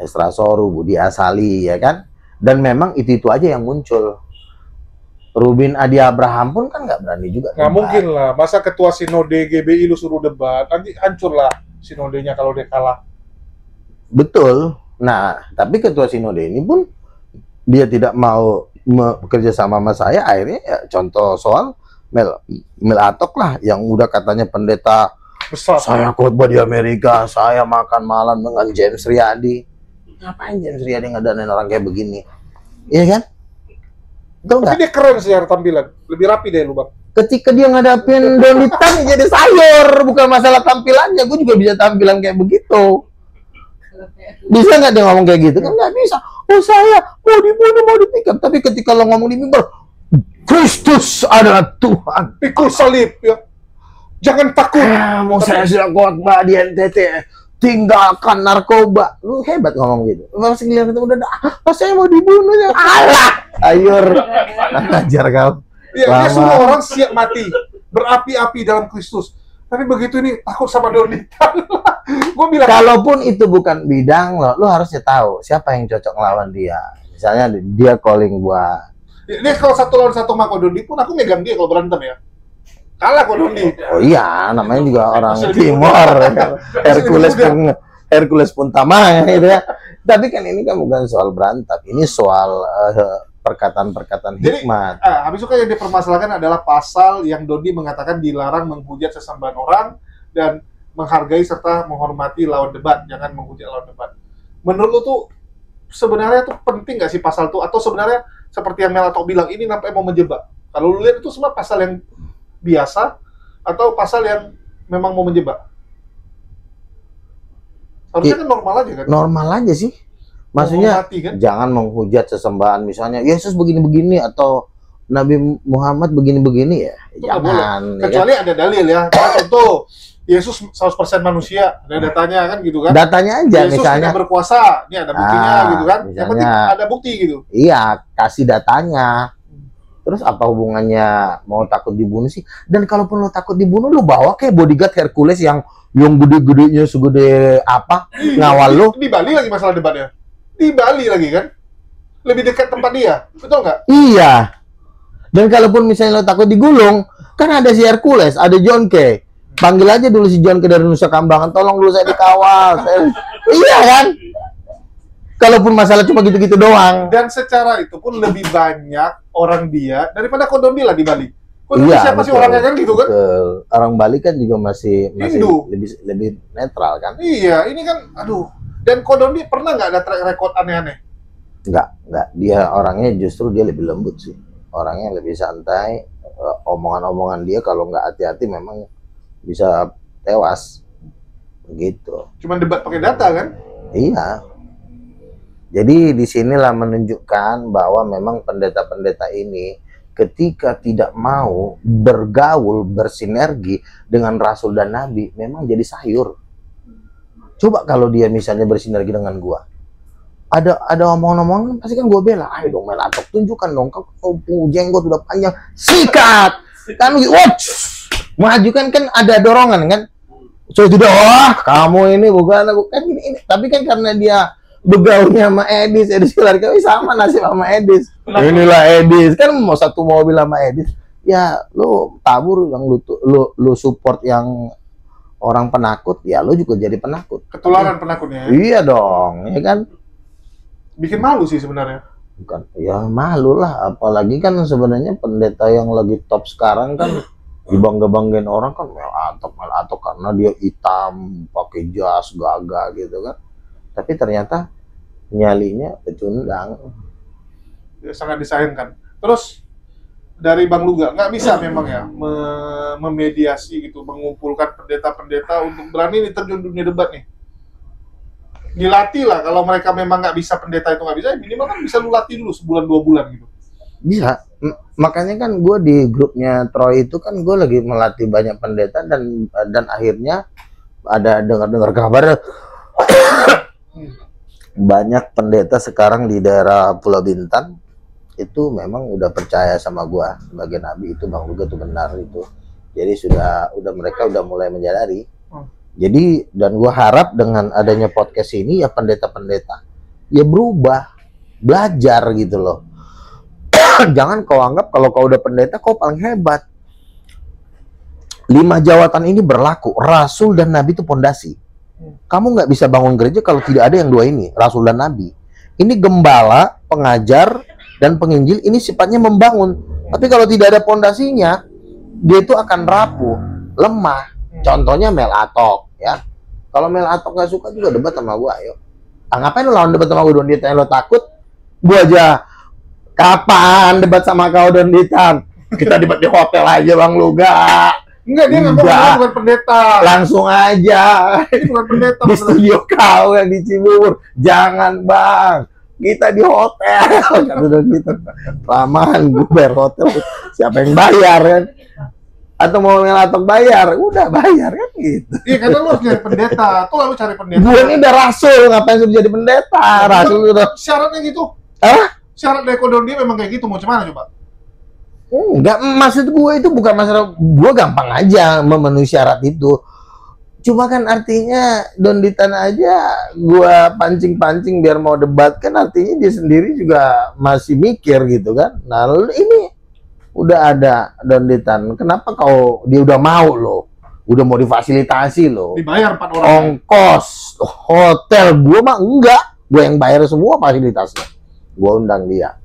Esra Soru, Budi Asali ya kan. Dan memang itu aja yang muncul. Rubin Adi Abraham pun kan nggak berani juga. Nggak mungkin lah, masa ketua sinode GBI lu suruh debat, nanti hancur lah sinodenya kalau dia kalah. Betul. Nah, tapi ketua sinode ini pun dia tidak mau bekerja sama saya. Akhirnya ya, contoh soal Mel Atok lah, yang udah katanya pendeta besar. Saya khotbah di Amerika, saya makan malam dengan James Riyadi. Ngapain James Riyadi ngadain orang kayak begini? Iya kan? Betul nggak? Tapi dia keren secara tampilan, lebih rapi deh lu bang. Ketika dia ngadapin Donitan jadi sayur, bukan masalah tampilannya. Gue juga bisa tampilan kayak begitu. Bisa nggak dia ngomong kayak gitu? Kan nggak bisa. Oh saya mau dibunuh, mau ditikam. Tapi ketika lo ngomong di mimbar, Kristus adalah Tuhan. Pikul salib ya. Jangan takut. Mau saya sudah khotbah di NTT. Tinggalkan narkoba. Lu hebat ngomong gitu. Pas giliran itu udah saya mau dibunuh ya. Alah, ayur. Ajar kau. Dia semua orang siap mati, berapi-api dalam Kristus. Tapi begitu ini takut sama Donitan. Gue bilang, kalaupun itu bukan bidang lo harusnya tahu siapa yang cocok ngelawan dia. Misalnya dia calling buat. Dia kalau 1 lawan 1 sama Kodondi pun aku megang dia kalau berantem ya. Kalah Kodondi. Oh iya, namanya juga orang Timor. Hercules pun tamang gitu ya. Tapi kan ini kan bukan soal berantem, ini soal perkataan-perkataan hikmat. Jadi, habis itu kan yang dipermasalahkan adalah pasal yang Dondi mengatakan dilarang menghujat sesembahan orang dan menghargai serta menghormati lawan debat, jangan menghujat lawan debat. Menurut lu tuh sebenarnya tuh penting nggak sih pasal tuh, atau sebenarnya seperti yang Melatok bilang ini sampai mau menjebak? Kalau lu lihat itu semua pasal yang biasa atau pasal yang memang mau menjebak? Harusnya kan normal aja kan? Normal aja sih. Maksudnya kan? Jangan menghujat sesembahan, misalnya Yesus begini-begini atau Nabi Muhammad begini-begini ya. Itu jangan. Kecuali ada dalil ya. Contoh, Yesus 100% manusia, ada datanya kan gitu kan? Datanya aja Yesus misalnya. tidak berkuasa, ini ada buktinya gitu kan? Misalnya, yang penting ada bukti gitu. Iya, kasih datanya. Terus apa hubungannya mau takut dibunuh sih? Dan kalaupun lo takut dibunuh, lo bawa kayak bodyguard Hercules yang gede-gedenya segede apa ngawal lo. Di Bali lagi masalah debatnya. Di Bali lagi kan? Lebih dekat tempat dia, betul nggak? Iya. Dan kalaupun misalnya lo takut digulung, kan ada si Hercules, ada John K. Panggil aja dulu si John K dari Nusa Kambangan, tolong dulu saya dikawal. Iya kan? Kalaupun masalah cuma gitu-gitu doang. Dan secara itu pun lebih banyak orang dia daripada Kodondi lah di Bali. Kodondi Iya, siapa sih orangnya kan gitu kan? Betul. Orang Bali kan juga masih Hindu. lebih netral kan? Iya, ini kan aduh. Dan Kodondi pernah nggak ada track record aneh-aneh? Enggak. Dia orangnya justru dia lebih lembut sih. Orangnya lebih santai. Omongan-omongan dia kalau nggak hati-hati memang bisa tewas. Begitu. Cuman debat pakai data kan? Iya. Jadi disinilah menunjukkan bahwa memang pendeta-pendeta ini ketika tidak mau bergaul, bersinergi dengan Rasul dan Nabi, memang jadi sayur. Coba kalau dia misalnya bersinergi dengan gua, ada omong-omong pasti kan gua bela. Ayo dong Melatok, tunjukkan dong kau jenggot udah panjang, sikat kan, maju kan ada dorongan kan. So tidak, kamu ini bukan ini. Tapi kan karena dia begaulnya sama Edis Sularkawi sama nasib sama Edis. Inilah Edis kan mau satu mobil sama Edis. Ya lu tabur yang lu support yang orang penakut, ya lu juga jadi penakut. Ketularan penakutnya. Iya dong, ya kan? Bikin malu sih sebenarnya. Bukan, ya malu lah. Apalagi kan sebenarnya pendeta yang lagi top sekarang kan dibangga-banggain orang kan Mel Atok karena dia hitam, pakai jas, gagah gitu kan. Tapi ternyata nyalinya pecundang. Ya, sangat disayangkan. Terus dari Bang Luga nggak bisa memang ya memediasi gitu, mengumpulkan pendeta-pendeta untuk berani nih terjun dunia debat nih. Dilatih lah, kalau mereka memang nggak bisa, pendeta itu nggak bisa, minimal kan bisa lu latih dulu sebulan 2 bulan gitu. Bisa. Makanya kan gue di grupnya Troy itu kan gue lagi melatih banyak pendeta dan akhirnya ada dengar kabar banyak pendeta sekarang di daerah Pulau Bintan itu memang udah percaya sama gua sebagai nabi. Itu Bang Luga tuh benar itu. Jadi udah mereka udah mulai menyadari. Jadi dan gua harap dengan adanya podcast ini ya pendeta-pendeta ya berubah, belajar gitu loh. Jangan kau anggap kalau kau udah pendeta kau paling hebat. 5 jawatan ini berlaku. Rasul dan nabi itu pondasi. Kamu nggak bisa bangun gereja kalau tidak ada yang 2 ini, rasul dan nabi. Ini gembala, pengajar, dan penginjil, ini sifatnya membangun. Tapi kalau tidak ada pondasinya, dia itu akan rapuh, lemah. Contohnya Mel Atok, ya. Kalau Mel Atok nggak suka juga debat sama gua, ayo. Ngapain lo lawan debat sama gua, Donditan? Lo takut? Gua aja, kapan debat sama kau, Donditan? Kita debat di hotel aja, Bang Luga. Enggak, dia nggak bukan pendeta. Langsung aja. Ini bukan pendeta. Di studio kau yang di Cibubur. Jangan, Bang. Kita di hotel. Kata gitu. Lamahan gue bayar hotel. Siapa yang bayar kan? Atau mau ngelatok bayar? Udah bayar kan gitu. Iya, karena lu harus cari pendeta. Tuh lalu cari pendeta. Gue ini udah rasul. Ngapain sudah jadi pendeta? Rasul udah. Syaratnya gitu. Hah? Syarat Dekodon dia memang kayak gitu. Mau gimana coba? Enggak, maksud gue itu bukan masalah, gue gampang aja memenuhi syarat itu. Cuma kan artinya Donditan aja gue pancing-pancing biar mau debat, kan artinya dia sendiri juga masih mikir gitu kan. Nah ini udah ada Donditan, kenapa dia udah mau loh, udah mau difasilitasi loh. Dibayar 4 orang. Ongkos, hotel, gue mah enggak, gue yang bayar semua fasilitasnya. Gue undang dia.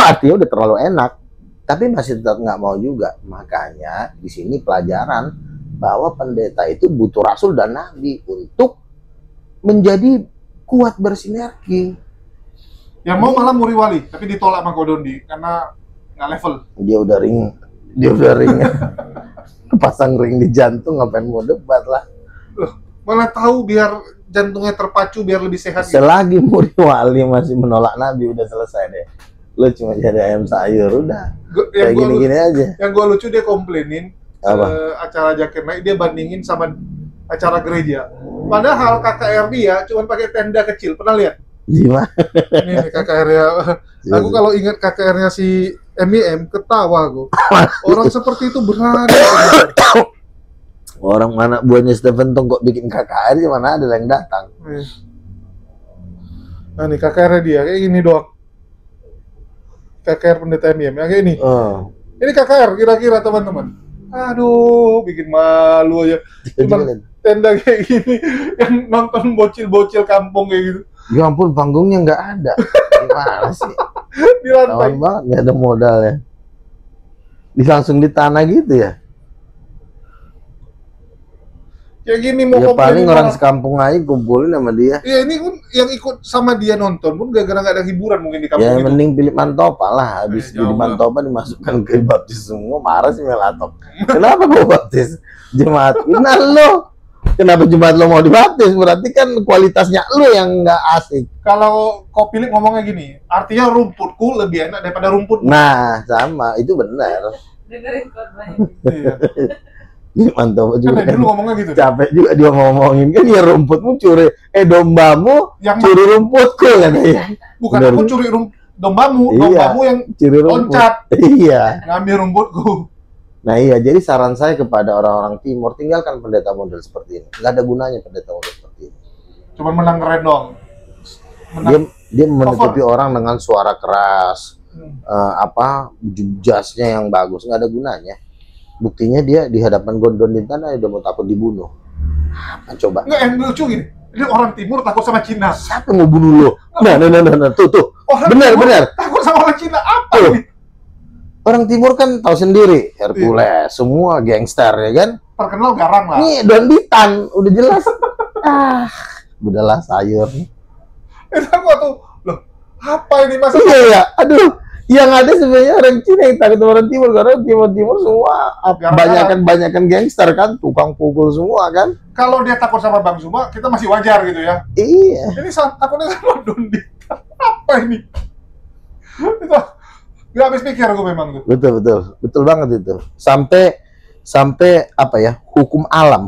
Artinya udah terlalu enak. Tapi masih tetap nggak mau juga. Makanya di sini pelajaran bahwa pendeta itu butuh rasul dan nabi untuk menjadi kuat bersinergi. Yang mau malah muri wali, tapi ditolak sama Kodondi karena nggak level. Dia udah ring, pasang ring di jantung, ngapain mau debat lah. Malah tahu biar jantungnya terpacu biar lebih sehat. Selagi muri wali masih menolak nabi, udah selesai deh. Lo cuma jadi ayam sayur, udah. Kayak gini-gini aja. Yang gue lucu dia komplainin acara Jakir Naik, dia bandingin sama acara gereja. Padahal KKR dia cuma pakai tenda kecil. Pernah lihat? Gimana? Ini KKR-nya. Aku kalau ingat KKR-nya si MIM, ketawa gue. Orang seperti itu berani. Orang mana buahnya Stephen Tong kok bikin KKR, mana ada yang datang. Nah nih KKR-nya dia, kayak gini doang. KKR pendeta MIM, yang kayak ini. Ini KKR kira-kira teman-teman. Aduh, bikin malu aja. Cuma tenda kayak gini, yang nonton bocil-bocil kampung kayak gitu. Ya ampun, panggungnya nggak ada. Gimana sih? Di lantai. Tahun banget, nggak ada modalnya. Langsung di tanah gitu ya? Kayak gini mau ya paling orang sekampung aja kumpulin sama dia. Iya, ini pun yang ikut sama dia nonton pun gara-gara nggak ada hiburan mungkin di kampung ya, itu. Mending Philip Mantopa lah. Habis jadi Mantopa dimasukkan ke baptis semua, marah sih Mel Atok. Kenapa gue baptis jemaat? Nah lo, kenapa jemaat lo mau dibaptis? Berarti kan kualitasnya lo yang nggak asik. Kalau kau Philip ngomongnya gini, artinya rumputku lebih enak daripada rumput. Nah, sama, itu benar. Dengerin khotbahnya. Iya. Mantap juga. Kan dulu ngomongnya gitu. Capek juga dia ngomongin kan, ya rumputmu curi, dombamu yang curi rumputku katanya. Bukan bener. aku curi dombamu, Iya, dombamu yang curi rumput. loncat. Iya. Ngambil rumputku. Nah iya, jadi saran saya kepada orang-orang timur, tinggalkan pendeta model seperti ini. Nggak ada gunanya pendeta model seperti ini. Cuma menang keren dong. Dia menutupi orang dengan suara keras, jasnya yang bagus, nggak ada gunanya. Buktinya dia di hadapan Donditan udah mau takut dibunuh. Apa coba? Enggak, yang lucu gini. Ini orang timur takut sama Cina. Siapa yang mau bunuh lo? Nah, tuh. Orang Benar. takut sama orang Cina. Apa tuh. ini? Orang timur kan tahu sendiri, Hercules, semua gangster ya kan. Terkenal garang lah. Nih Don Bitan, udah jelas. Udahlah sayur. Itu gua tuh, loh, apa ini masa? Iya ya, aduh. Yang ada sebenarnya orang Cina yang takut orang timur karena timur semua banyakan gangster kan, tukang pukul semua kan. Kalau dia takut sama Bang Zuma, kita masih wajar gitu ya. Iya. Ini takutnya sama Don Bitan. Apa ini? Itu nggak habis pikir aku memang tuh. Betul banget itu. Sampai apa ya, hukum alam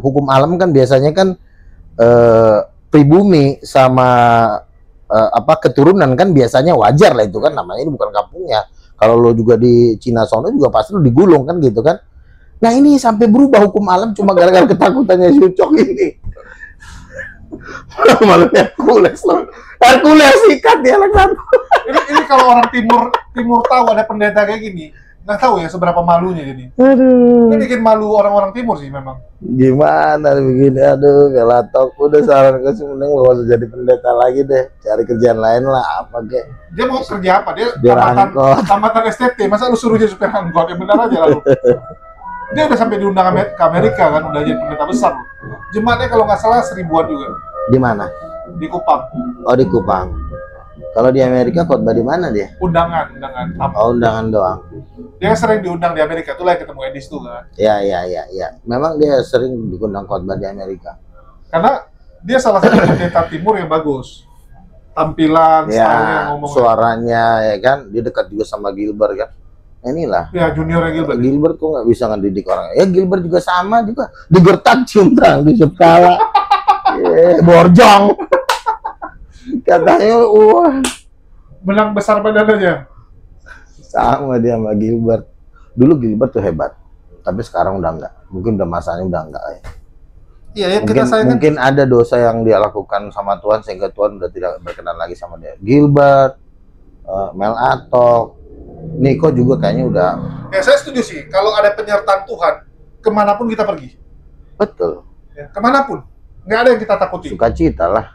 kan biasanya kan pribumi sama keturunan kan biasanya wajar lah itu kan, namanya ini bukan kampungnya. Kalau lo juga di Cina sono juga pasti lo digulung kan gitu kan. Nah ini sampai berubah hukum alam cuma gara-gara ketakutannya si Ucok ini. Malu Hercules loh. Hercules ikat dia anak ini kalau orang timur tahu ada pendeta kayak gini, nggak tahu ya seberapa malunya jadi. Aduh. Ini bikin malu orang-orang timur sih memang. Gimana begini, aduh, Galatok udah saran ke mending lo usah jadi pendeta lagi deh, cari kerjaan lain lah, apa kek. Dia mau kerja apa? Dia Biar tamatan STT, masa lu suruh jadi supir angkot? Ya benar aja lalu. Dia udah sampai diundang ke Amerika kan, udah jadi pendeta besar. Jemaatnya kalau nggak salah 1000-an juga. Di mana? Di Kupang. Oh di Kupang. Kalau di Amerika khotbah di mana dia? Undangan. Oh undangan doang. Dia sering diundang di Amerika, tuh lah ketemu Edis tuh kan. Ya. Memang dia sering diundang khotbah di Amerika. Karena dia salah satu pendeta timur yang bagus. Tampilan, stylenya, ngomongnya. Suaranya ya kan, dia dekat juga sama Gilbert kan. Inilah. Ya juniornya Gilbert. Gilbert kok nggak bisa ngedidik orang. Ya Gilbert juga sama juga. Digertak cium tangan di kepala. Borjong. Katanya wah. Menang besar badan aja. Sama dia sama Gilbert. Dulu Gilbert tuh hebat. Tapi sekarang udah enggak. Mungkin udah masanya udah enggak ya. Iya, ya, kita mungkin ada dosa yang dia lakukan sama Tuhan sehingga Tuhan udah tidak berkenan lagi sama dia. Gilbert, Mel Atok, Niko juga kayaknya udah. Ya saya setuju sih. Kalau ada penyertaan Tuhan, kemanapun kita pergi. Betul. Ya, kemanapun, nggak ada yang kita takuti. Sukacita lah.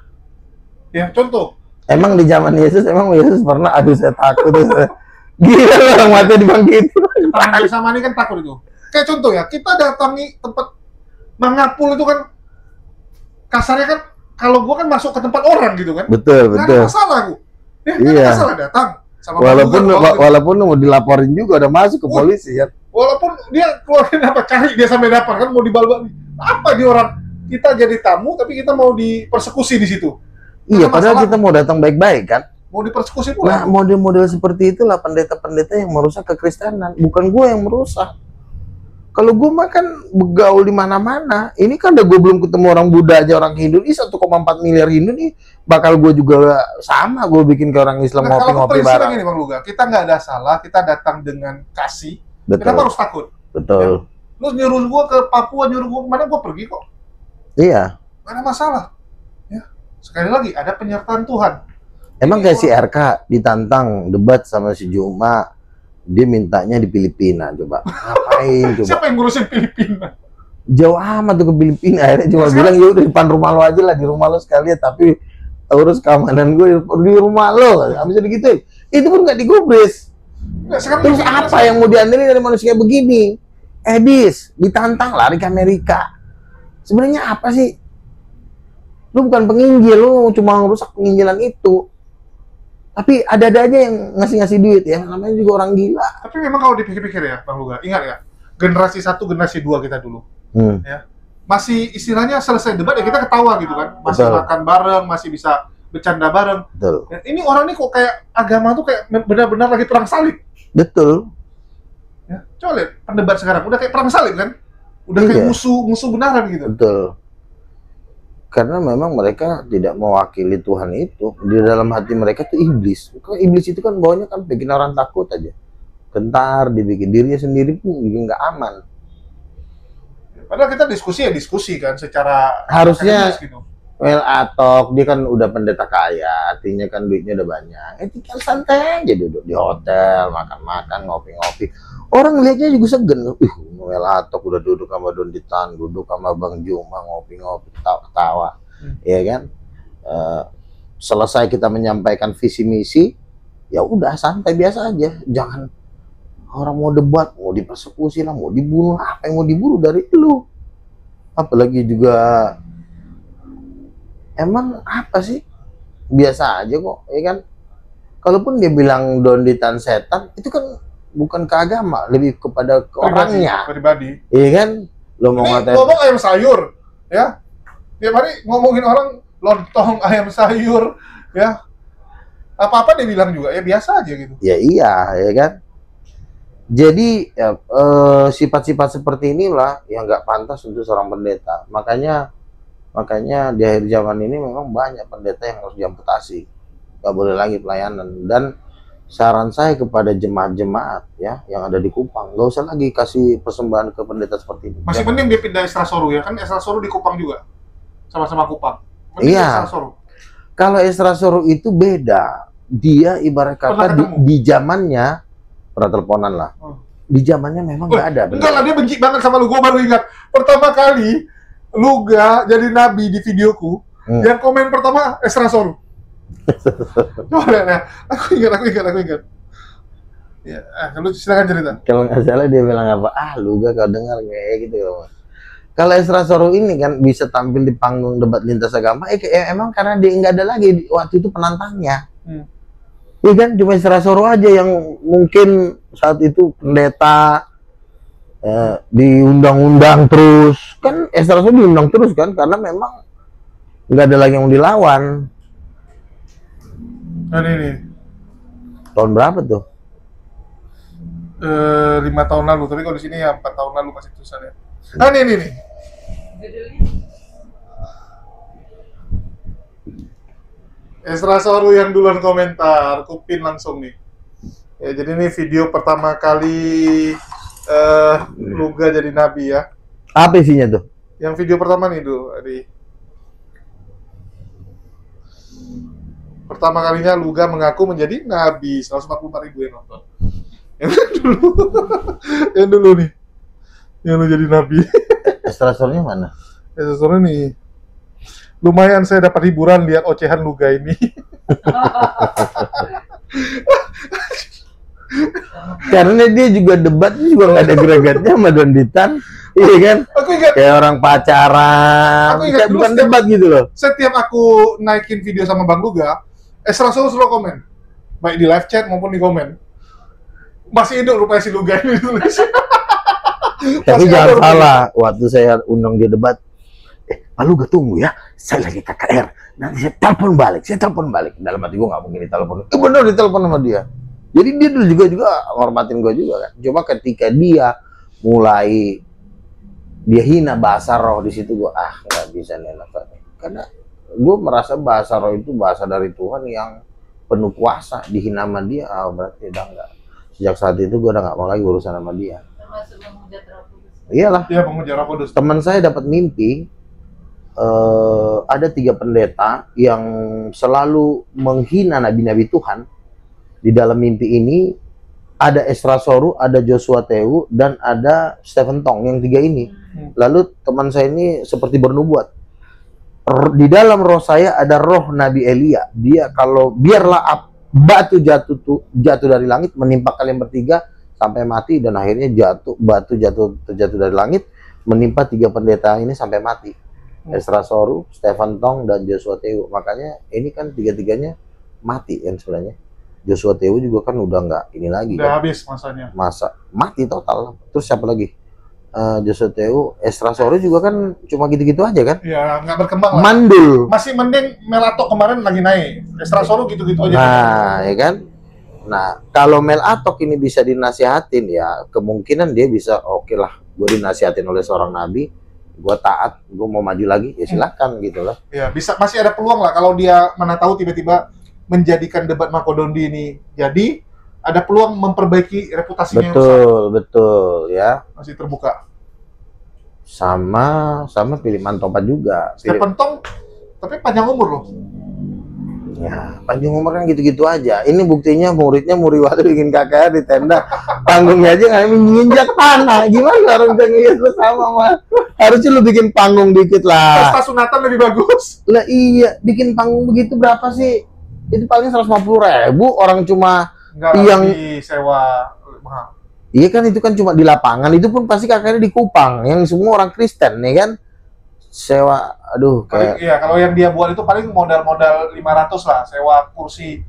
Ya, contoh. Emang di zaman Yesus, Yesus pernah, aduh saya takut. Gila orang mati dibangkitin. Tangan sama ini kan takut itu. Kayak contoh ya, kita datangi tempat mengapul itu kan kasarnya kan kalau gua kan masuk ke tempat orang gitu kan. Betul. Nggak ada masalah gua. Ya, nggak ada masalah datang. Sama walaupun mau dilaporin juga udah masuk ke polisi kan. Walaupun dia keluarin apa cari dia sampai dapat kan mau dibawa apa di orang kita jadi tamu tapi kita mau dipersekusi di situ. Iya, padahal kita mau datang baik-baik kan. Mau dipersekusi pula. Nah, model-model seperti itulah pendeta-pendeta yang merusak kekristenan, bukan gue yang merusak. Kalau gue mah kan begaul di mana-mana. Ini kan udah gue belum ketemu orang Buddha aja, orang Hindu. Ini 1,4 miliar Hindu nih, bakal gue juga sama. Gue bikin ke orang Islam ngopi-ngopi bareng. Gini, Bang Luga, kita nggak ada salah, kita datang dengan kasih. Betul. Kenapa harus takut? Betul. Ya? Lu nyuruh gue ke Papua, nyuruh gue kemana, gue pergi kok. Iya. Nggak ada masalah. Ya. Sekali lagi, ada penyertaan Tuhan. Emang kayak si RK ditantang debat sama si Juma. Dia mintanya di Filipina, coba. Ngapain coba? Siapa yang ngurusin Filipina? Jauh amat tuh ke Filipina. Akhirnya cuma bilang, ya udah depan rumah lo aja lah, di rumah lo sekalian. Tapi urus keamanan gue di rumah lo. Nggak bisa digituin. Itu pun nggak digubris. Terus apa yang mau diandelin dari manusia begini? Edis, ditantang lari ke Amerika. Sebenarnya apa sih? Lu bukan penginjil, lu cuma ngerusak penginjilan itu. Tapi ada-ada aja yang ngasih duit ya, namanya juga orang gila. Tapi memang kalau dipikir-pikir ya, Bang Luga, ingat ya, generasi 1, generasi 2 kita dulu. Ya. Masih istilahnya selesai debat ya kita ketawa gitu kan. Masih makan bareng, masih bisa bercanda bareng. Betul. Dan ini orang ini kok kayak agama tuh kayak benar-benar lagi perang salib. Betul. Ya, coba lihat pendebat sekarang udah kayak perang salib kan? Udah kayak musuh benaran gitu. Betul. Karena memang mereka tidak mewakili Tuhan itu. Di dalam hati mereka itu iblis. Karena iblis itu kan bawahnya kan bikin orang takut aja. Gentar, dibikin dirinya sendiri pun juga nggak aman. Padahal kita diskusi kan secara harusnya gitu. Well Atok dia kan udah pendeta kaya, artinya kan duitnya udah banyak. Tinggal santai aja duduk di hotel, makan-makan, ngopi-ngopi. Orang lihatnya juga segen. Well Atok udah duduk sama Don Ditan, duduk sama Bang Juma, ngopi-ngopi, ketawa-ketawa. Ya kan? Selesai kita menyampaikan visi misi, ya udah santai biasa aja. Jangan Orang mau debat, mau dipersekusi lah, mau dibunuh, apa yang mau dibunuh dari lu? Apalagi juga, emang apa sih? Biasa aja kok, ya kan? Kalaupun dia bilang Donditan setan, itu kan bukan ke agama, lebih kepada ke orangnya. Pribadi. Iya kan? Lo mau Ini ngatain ngomong ayam sayur, ya. Tiap hari ngomongin orang lontong ayam sayur, ya. Apa-apa dia bilang juga, ya biasa aja gitu. ya iya, ya kan? Jadi ya, sifat-sifat seperti inilah yang nggak pantas untuk seorang pendeta. Makanya di akhir zaman ini memang banyak pendeta yang harus diamputasi, nggak boleh lagi pelayanan. Dan saran saya kepada jemaat-jemaat ya yang ada di Kupang, nggak usah lagi kasih persembahan ke pendeta seperti ini. Masih mending dia pindah Esra Soru ya, kan Esra Soru di Kupang juga, sama-sama Kupang. Iya. Esra Soru. Kalau Esra Soru itu beda, dia ibarat kata di zamannya pernah teleponan lah. Di zamannya memang nggak ada. Enggak lah, dia benci banget sama lu. Gue baru ingat pertama kali Luga jadi nabi di videoku, yang komen pertama Esra Soru. Coba lihat ya. Aku ingat. Ya, lu silakan cerita. Kalau nggak salah dia bilang apa? Luga kau dengar kayak gitu ya. Kalau Esra Soru ini kan bisa tampil di panggung debat lintas agama, emang karena dia nggak ada lagi waktu itu penantangnya. Iya kan, cuma Esra Soru aja yang mungkin saat itu pendeta diundang-undang terus. Kan Esra Soru diundang terus kan, karena memang nggak ada lagi yang mau dilawan. Nah ini. Tahun berapa tuh? 5 tahun lalu, tapi kalau di sini ya 4 tahun lalu masih tulisan ya. Ah nih. Esra Soru yang duluan komentar, kupin langsung nih. Ya, jadi ini video pertama kali Luga jadi nabi ya. Apa isinya tuh? Yang video pertama nih dulu, pertama kalinya Luga mengaku menjadi nabi, 144.000 yang nonton. Yang dulu nih, yang lu jadi nabi. Esra Sorunya mana? Esra Soru nih. Lumayan saya dapat hiburan lihat ocehan Luga ini. Karena dia juga debat juga nggak ada gregetnya sama Donditan, iya kan? Aku ingat. Kayak orang pacaran, kayak bukan debat gitu loh. Setiap aku naikin video sama Bang Luga, Esra Soru selalu komen, baik di live chat maupun di komen. Masih hidup rupanya si Luga ini tulis. Tapi jangan salah, waktu saya undang dia debat, Pak Luga tunggu ya, saya lagi KKR, nanti saya telepon balik. Dalam hati gue nggak mungkin ditelepon, bener ditelepon sama dia. Jadi dia dulu juga ngormatin gue juga kan. Coba ketika dia mulai dia hina bahasa roh di situ gue nggak bisa nih, karena gue merasa bahasa roh itu bahasa dari Tuhan yang penuh kuasa. Dihina sama dia, berarti udah enggak. Sejak saat itu gue udah nggak mau lagi urusan sama dia. Termasuk memuja Roh Kudus. Iyalah. Iya, memuja Roh Kudus. Teman saya dapat mimpi, ada 3 pendeta yang selalu menghina nabi-nabi Tuhan. Di dalam mimpi ini ada Esra Soru, ada Joshua Tewu, dan ada Stephen Tong, yang 3 ini. Lalu teman saya ini seperti bernubuat. Di dalam roh saya ada roh Nabi Elia. Dia kalau biarlah batu jatuh dari langit menimpa kalian bertiga sampai mati, dan akhirnya batu jatuh dari langit menimpa 3 pendeta ini sampai mati. Esra Soru, Stephen Tong, dan Joshua Tewu. Makanya ini kan 3-tiganya mati kan sebenarnya. Joshua Tewu juga kan udah nggak ini lagi. Udah kan? habis masanya. Mati total. Terus siapa lagi? Joshua Tewu, Esra Soru juga kan cuma gitu-gitu aja kan? Ya, nggak berkembang lah. Mandul. Masih mending Melato kemarin lagi naik. Esra Soru gitu-gitu aja. Nah, ya kan? Nah, kalau Mel Atok ini bisa dinasihatin, ya kemungkinan dia bisa oke lah, gue dinasihatin oleh seorang nabi, gue taat, gue mau maju lagi, ya silakan gitu lah. Ya, bisa, masih ada peluang lah kalau dia mana tahu tiba-tiba menjadikan debat Makodondi ini jadi, ada peluang memperbaiki reputasinya. Betul ya. Masih terbuka. Sama pilih Mantopat juga. Stephen Tong, tapi panjang umur loh. Ya, panjang umur kan gitu-gitu aja. Ini buktinya muridnya Muriwati bikin KKR di tenda. Panggungnya aja nggak menginjak tanah. Gimana orang bisa ngeliat bersama, mah? Harusnya lu bikin panggung dikit lah. Pesta sunatan lebih bagus. Lah iya, bikin panggung begitu berapa sih? Itu paling 150.000, orang cuma Enggak, yang sewa mahal. Iya kan, itu kan cuma di lapangan, itu pun pasti kakaknya di Kupang, yang semua orang Kristen, ya kan? Sewa, aduh, kayak... Iya, kalau yang dia buat itu paling modal 500 lah, sewa kursi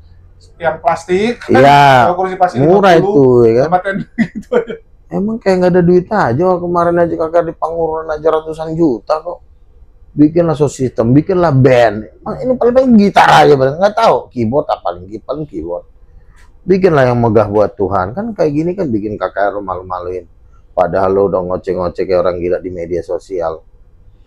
yang plastik, Iya, sewa kursi plastik murah 50, itu, ya kan? sama tenda gitu aja. Emang kayak nggak ada duit aja, kemarin aja kakak di Pangururan aja ratusan juta kok. Bikinlah sound system, bikinlah band. Ini paling gitar aja, nggak tahu keyboard apa, paling keyboard. Bikinlah yang megah buat Tuhan, kan kayak gini kan bikin kakak malu-maluin. Padahal lo udah ngoceh-ngoceh kayak orang gila di media sosial.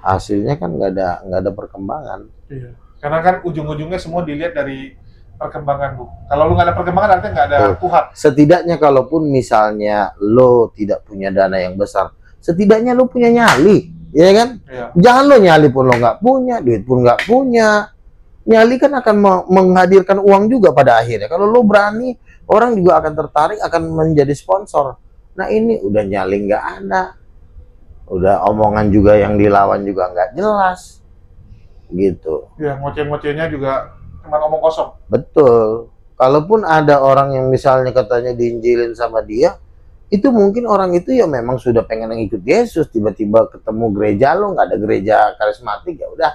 Hasilnya kan nggak ada perkembangan. Iya. Karena kan ujung-ujungnya semua dilihat dari perkembangan lu. Kalau lu nggak ada perkembangan, artinya nggak ada Tuhan. Setidaknya kalaupun misalnya lo tidak punya dana yang besar, setidaknya lo punya nyali, ya kan? Iya. Jangan lo nyali pun lo nggak punya, duit pun nggak punya. Nyali kan akan menghadirkan uang juga pada akhirnya. Kalau lo berani, orang juga akan tertarik, akan menjadi sponsor. Nah ini udah nyali nggak ada, udah omongan juga yang dilawan juga nggak jelas, gitu. Ya, ngoceh-ngocehnya juga cuma ngomong kosong. Betul. Kalaupun ada orang yang misalnya katanya diinjilin sama dia, itu mungkin orang itu ya memang sudah pengen ngikut Yesus, tiba-tiba ketemu gereja lo, nggak ada gereja karismatik, ya udah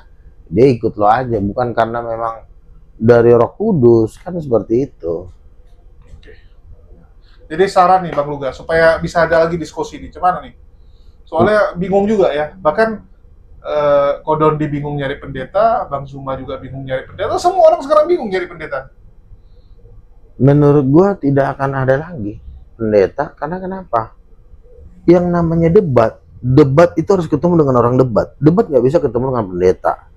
dia ikut lo aja, bukan karena memang dari Roh Kudus, kan seperti itu. Oke. Jadi saran nih Bang Luga, supaya bisa ada lagi diskusi nih, gimana nih? Soalnya bingung juga ya, bahkan Kodondi bingung nyari pendeta, Bang Zuma juga bingung nyari pendeta, semua orang sekarang bingung nyari pendeta. Menurut gua tidak akan ada lagi pendeta, karena kenapa? Yang namanya debat itu harus ketemu dengan orang debat nggak bisa ketemu dengan pendeta.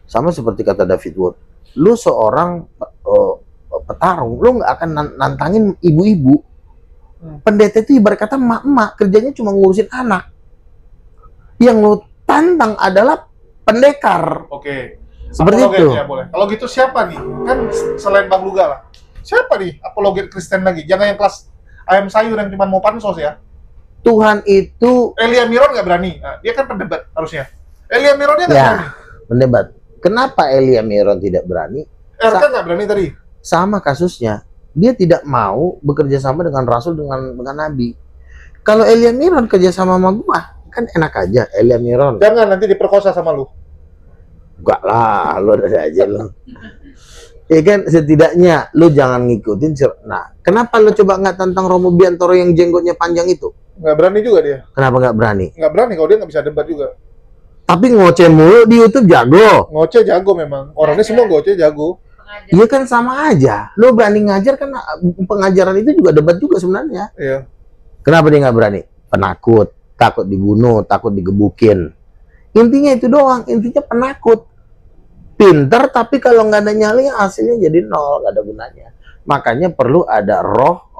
Sama seperti kata David Wood, lu seorang petarung, lu nggak akan nantangin ibu-ibu. Pendeta itu ibarat kata emak-emak, kerjanya cuma ngurusin anak. Yang lu tantang adalah pendekar. Oke. Seperti Apologet, itu. ya boleh. Kalau gitu siapa nih? Kan selain Bang Luga lah. Siapa nih apologet Kristen lagi? Jangan yang kelas ayam sayur yang cuma mau pansos ya. Tuhan itu Elia Miron nggak berani. Nah, dia kan pendebat harusnya. Elia Mironnya nggak ya berani. pendebat. Kenapa Elia Miron tidak berani? RK nggak berani tadi. Sama kasusnya. Dia tidak mau bekerja sama dengan Rasul, dengan Nabi. Kalau Elia Miron kerja sama gua, kan enak aja. Elia Miron. Jangan nanti diperkosa sama lu. Enggak lah, lo ada aja lo. Ya kan, setidaknya lo jangan ngikutin. Nah, kenapa lo coba nggak tantang Romo Biantoro yang jenggotnya panjang itu? Nggak berani juga dia. Kenapa nggak berani? Nggak berani kalau dia nggak bisa debat juga. Tapi ngoceh mulu di YouTube jago. Ngoceh jago memang. Orangnya semua ngoceh jago. Iya kan sama aja. Lo berani ngajar kan, pengajaran itu juga debat juga sebenarnya. Iya. Kenapa dia nggak berani? Penakut, takut dibunuh, takut digebukin. Intinya itu doang. Intinya penakut. Pinter, tapi kalau nggak ada nyali hasilnya jadi nol, nggak ada gunanya. Makanya perlu ada roh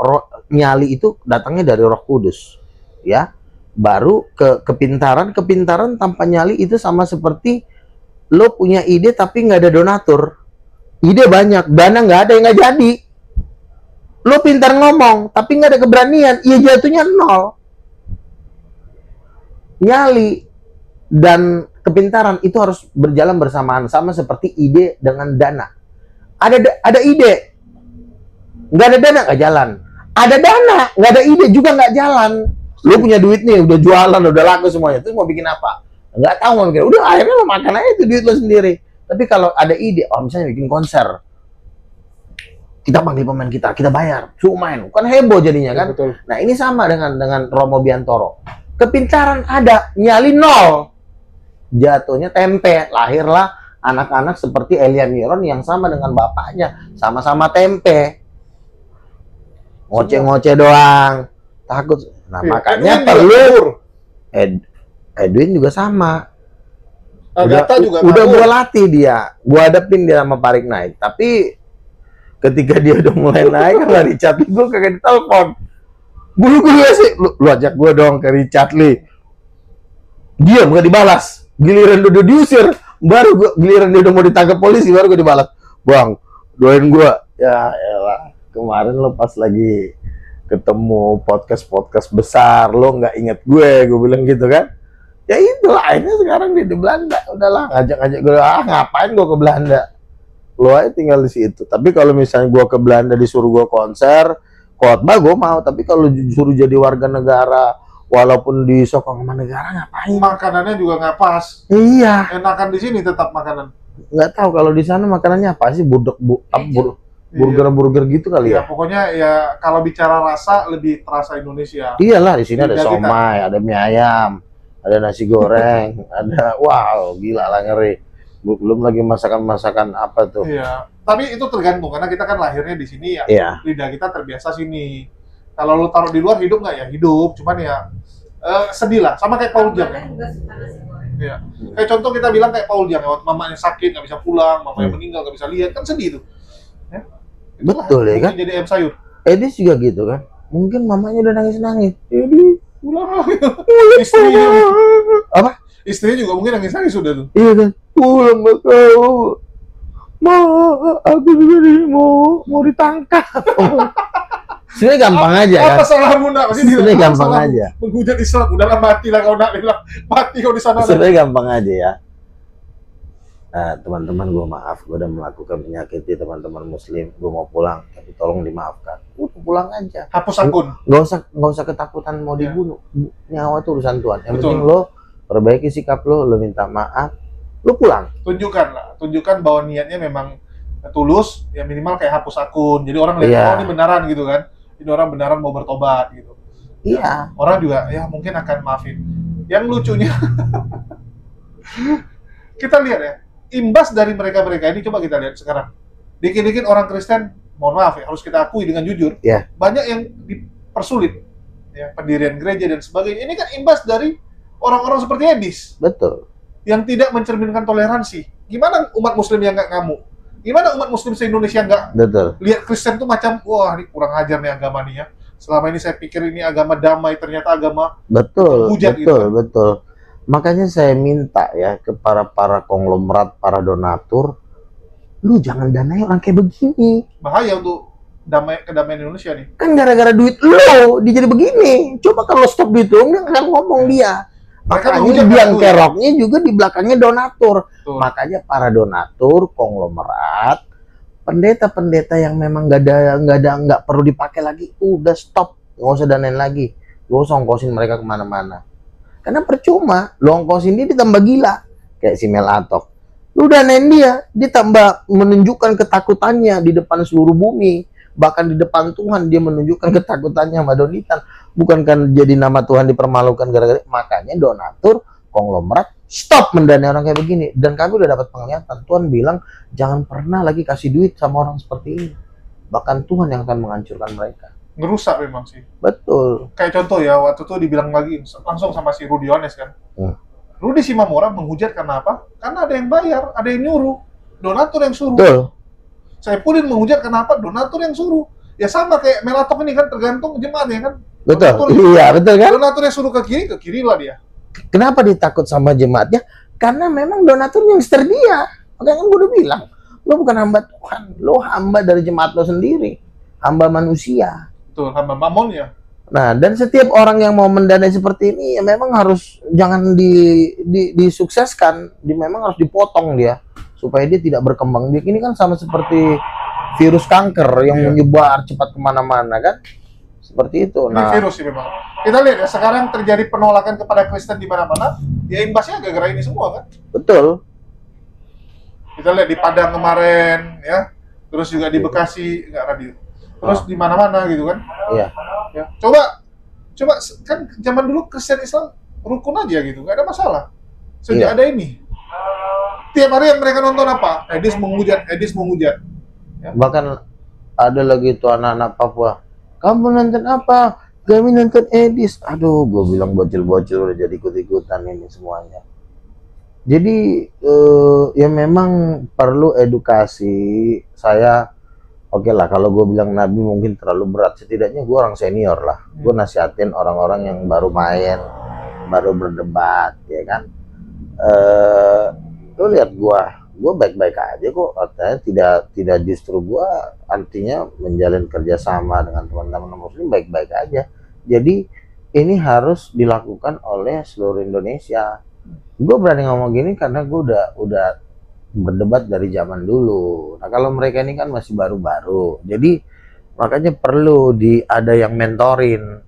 nyali itu datangnya dari Roh Kudus, ya. Baru kepintaran tanpa nyali itu sama seperti lo punya ide tapi nggak ada donatur. Ide banyak, dana nggak ada, yang nggak jadi. Lo pintar ngomong tapi nggak ada keberanian, ya jatuhnya nol. Nyali dan kepintaran itu harus berjalan bersamaan, sama seperti ide dengan dana. Ada ide, nggak ada dana nggak jalan. Ada dana, nggak ada ide juga nggak jalan. Lu punya duit nih, udah jualan, udah laku semuanya, terus mau bikin apa? Nggak tahu mau bikin. Udah akhirnya lo makan aja itu duit lo sendiri. Tapi kalau ada ide, misalnya bikin konser, kita panggil pemain kita bayar, suruh main, kan heboh jadinya kan. Betul. Nah ini sama dengan Romo Biantoro. Kepintaran ada, nyali nol. Jatuhnya tempe, lahirlah anak-anak seperti Elia Miron yang sama dengan bapaknya, sama-sama tempe, ngoceh-ngoceh doang, takut. Nah makanya Edwin perlu Edwin juga sama. Udah gua latih dia, gua hadapin dia sama Parik naik, tapi ketika dia udah mulai naik sama Richard Lee, gua kagak ditelepon. Bulu-bulu sih, lu ajak gua dong ke Richard Lee. Diam, gak dibalas. Giliran udah diusir, baru giliran dia udah mau ditangkap polisi, baru gue dibalas. Bang, doain gue. Ya elah, kemarin lo pas lagi ketemu podcast besar, lo nggak inget gue bilang gitu kan. Ya itu akhirnya sekarang dia di Belanda. Udahlah, ngajak-ngajak gue, ngapain gue ke Belanda? Lo aja tinggal di situ. Tapi kalau misalnya gue ke Belanda disuruh gue konser khotbah gue mau, tapi kalau suruh jadi warga negara walaupun disokong sama negara ngapain? Makanannya juga nggak pas. Iya. Enakan di sini tetap makanan. Nggak tahu kalau di sana makanannya apa sih, burger gitu kali Ya ya. pokoknya ya kalau bicara rasa lebih terasa Indonesia. Iyalah, di sini ada Lidah kita. somai, ada mie ayam, ada nasi goreng, ada wow gila lah ngeri. Belum lagi masakan-masakan apa tuh. Iya. Tapi itu tergantung karena kita kan lahirnya di sini ya. Iya. Lidah kita terbiasa sini. Kalau lu taruh di luar hidup nggak ya? Hidup. Cuman ya sedih lah. Sama kayak Paul Jang. Ya. Kayak contoh kita bilang kayak Paul Jang, mamanya sakit nggak bisa pulang, mamanya meninggal nggak bisa lihat, kan sedih tuh. Ya. Itulah, Betul ya kan? Jadi ayam sayur. Edis juga gitu kan. Mungkin mamanya udah nangis-nangis. Edis. Pulang. Istrinya. Apa? Istrinya juga mungkin nangis-nangis sudah tuh. Iya kan? Pulang gak kau. Ma, aku juga mau ditangkap. Sebenarnya gampang aja kan. Apa salahmu nak? Pasti dia Sebenarnya bilang, gampang "Apa aja. salahmu? Menghujat Islam, udahlah mati lah kau nak." Dia bilang, mati kau di sana. Sebenarnya gampang aja ya. Nah, teman-teman gue maaf, gue udah melakukan menyakiti teman-teman muslim. Gue mau pulang, tapi tolong dimaafkan. Udah pulang aja. Hapus akun. Nggak usah ketakutan mau dibunuh. Nyawa itu urusan Tuhan. Yang Betul. penting lo perbaiki sikap lo minta maaf, lo pulang. Tunjukkan bahwa niatnya memang tulus, ya minimal kayak hapus akun. Jadi orang lihat, Iya. oh ini benaran gitu kan. Ini orang benaran mau bertobat gitu. Iya. Orang juga ya mungkin akan maafin. Yang lucunya kita lihat ya, imbas dari mereka-mereka ini coba kita lihat sekarang. Dikit-dikit orang Kristen, mohon maaf ya, harus kita akui dengan jujur, Iya. banyak yang dipersulit. Ya, pendirian gereja dan sebagainya. Ini kan imbas dari orang-orang seperti Edis Betul. yang tidak mencerminkan toleransi. Gimana umat muslim yang nggak ngamuk? Gimana umat muslim se-Indonesia nggak Betul. lihat Kristen tuh macam, wah ini kurang ajar nih agama nih ya. Selama ini saya pikir ini agama damai, ternyata agama Betul, Hujat betul, gitu kan. betul. Makanya saya minta ya ke para konglomerat, para donatur, lu jangan danai orang kayak begini. bahaya untuk kedamaian Indonesia nih. Kan gara-gara duit lu dia jadi begini. Coba kalau stop duit lu, dia akan ngomong dia. Mereka Makanya menghujat biang kan, keroknya juga di belakangnya donatur. Betul. Makanya para donatur, konglomerat, pendeta-pendeta yang memang nggak perlu dipakai lagi, udah stop, nggak usah danain lagi, nggak usah ongkosin mereka kemana-mana. Karena percuma, lo ongkosin dia ditambah gila, kayak si Melatok. Lu danain dia tambah menunjukkan ketakutannya di depan seluruh bumi, bahkan di depan Tuhan dia menunjukkan ketakutannya sama Donitan. Bukankah jadi nama Tuhan dipermalukan gara-gara? Makanya donatur, konglomerat, stop mendanai orang kayak begini. Dan kami udah dapat penglihatan. Tuhan bilang, jangan pernah lagi kasih duit sama orang seperti ini. Bahkan Tuhan yang akan menghancurkan mereka. Ngerusak memang sih. Betul. Kayak contoh ya, waktu itu dibilang lagi langsung sama si Rudi Yones kan. Rudi Simamora menghujat karena apa? Karena ada yang bayar, ada yang nyuruh. Donatur yang suruh. Betul. Saya pulin menghujat kenapa? Donatur yang suruh. Ya sama kayak Melatok ini kan tergantung jemaatnya kan. Betul. Donatur, Iya, betul kan? donatur yang suruh ke kiri lah dia. Kenapa dia takut sama jemaatnya? Karena memang donatur yang terdia. Makanya kan gue udah bilang, lo bukan hamba Tuhan, lo hamba dari jemaat lo sendiri, hamba manusia. Betul, hamba mamon ya. Nah, dan setiap orang yang mau mendanai seperti ini, ya memang harus jangan disukseskan, memang harus dipotong dia supaya dia tidak berkembang biak. Ini kan sama seperti virus kanker yang menyebar cepat kemana-mana kan, seperti itu. Ini Nah, virus sih memang. Kita lihat ya, sekarang terjadi penolakan kepada Kristen di mana-mana, ya imbasnya gara-gara ini semua kan. betul. Kita lihat di Padang kemarin, ya, terus juga di Bekasi, nggak radio, terus di mana-mana gitu kan. Iya. Ya, coba kan zaman dulu Kristen Islam rukun aja gitu, nggak ada masalah. Sejak Iya. ada ini, tiap hari yang mereka nonton apa? Edis menghujat. Ya. Bahkan ada lagi tuh anak-anak Papua, kamu nonton apa? Kami nonton Edis. Aduh, gue bilang bocil-bocil udah jadi ikut-ikutan ini semuanya. Jadi ya memang perlu edukasi. Saya oke lah, kalau gue bilang Nabi mungkin terlalu berat. Setidaknya gue orang senior lah. Gue nasihatin orang-orang yang baru main, baru berdebat, ya kan. Lu lihat gue baik-baik aja kok. Artinya tidak justru gue artinya menjalin kerjasama dengan teman-teman muslim baik-baik aja. Jadi ini harus dilakukan oleh seluruh Indonesia. Gue berani ngomong gini karena gue udah berdebat dari zaman dulu. Nah kalau mereka ini kan masih baru-baru, jadi Makanya perlu ada yang mentorin.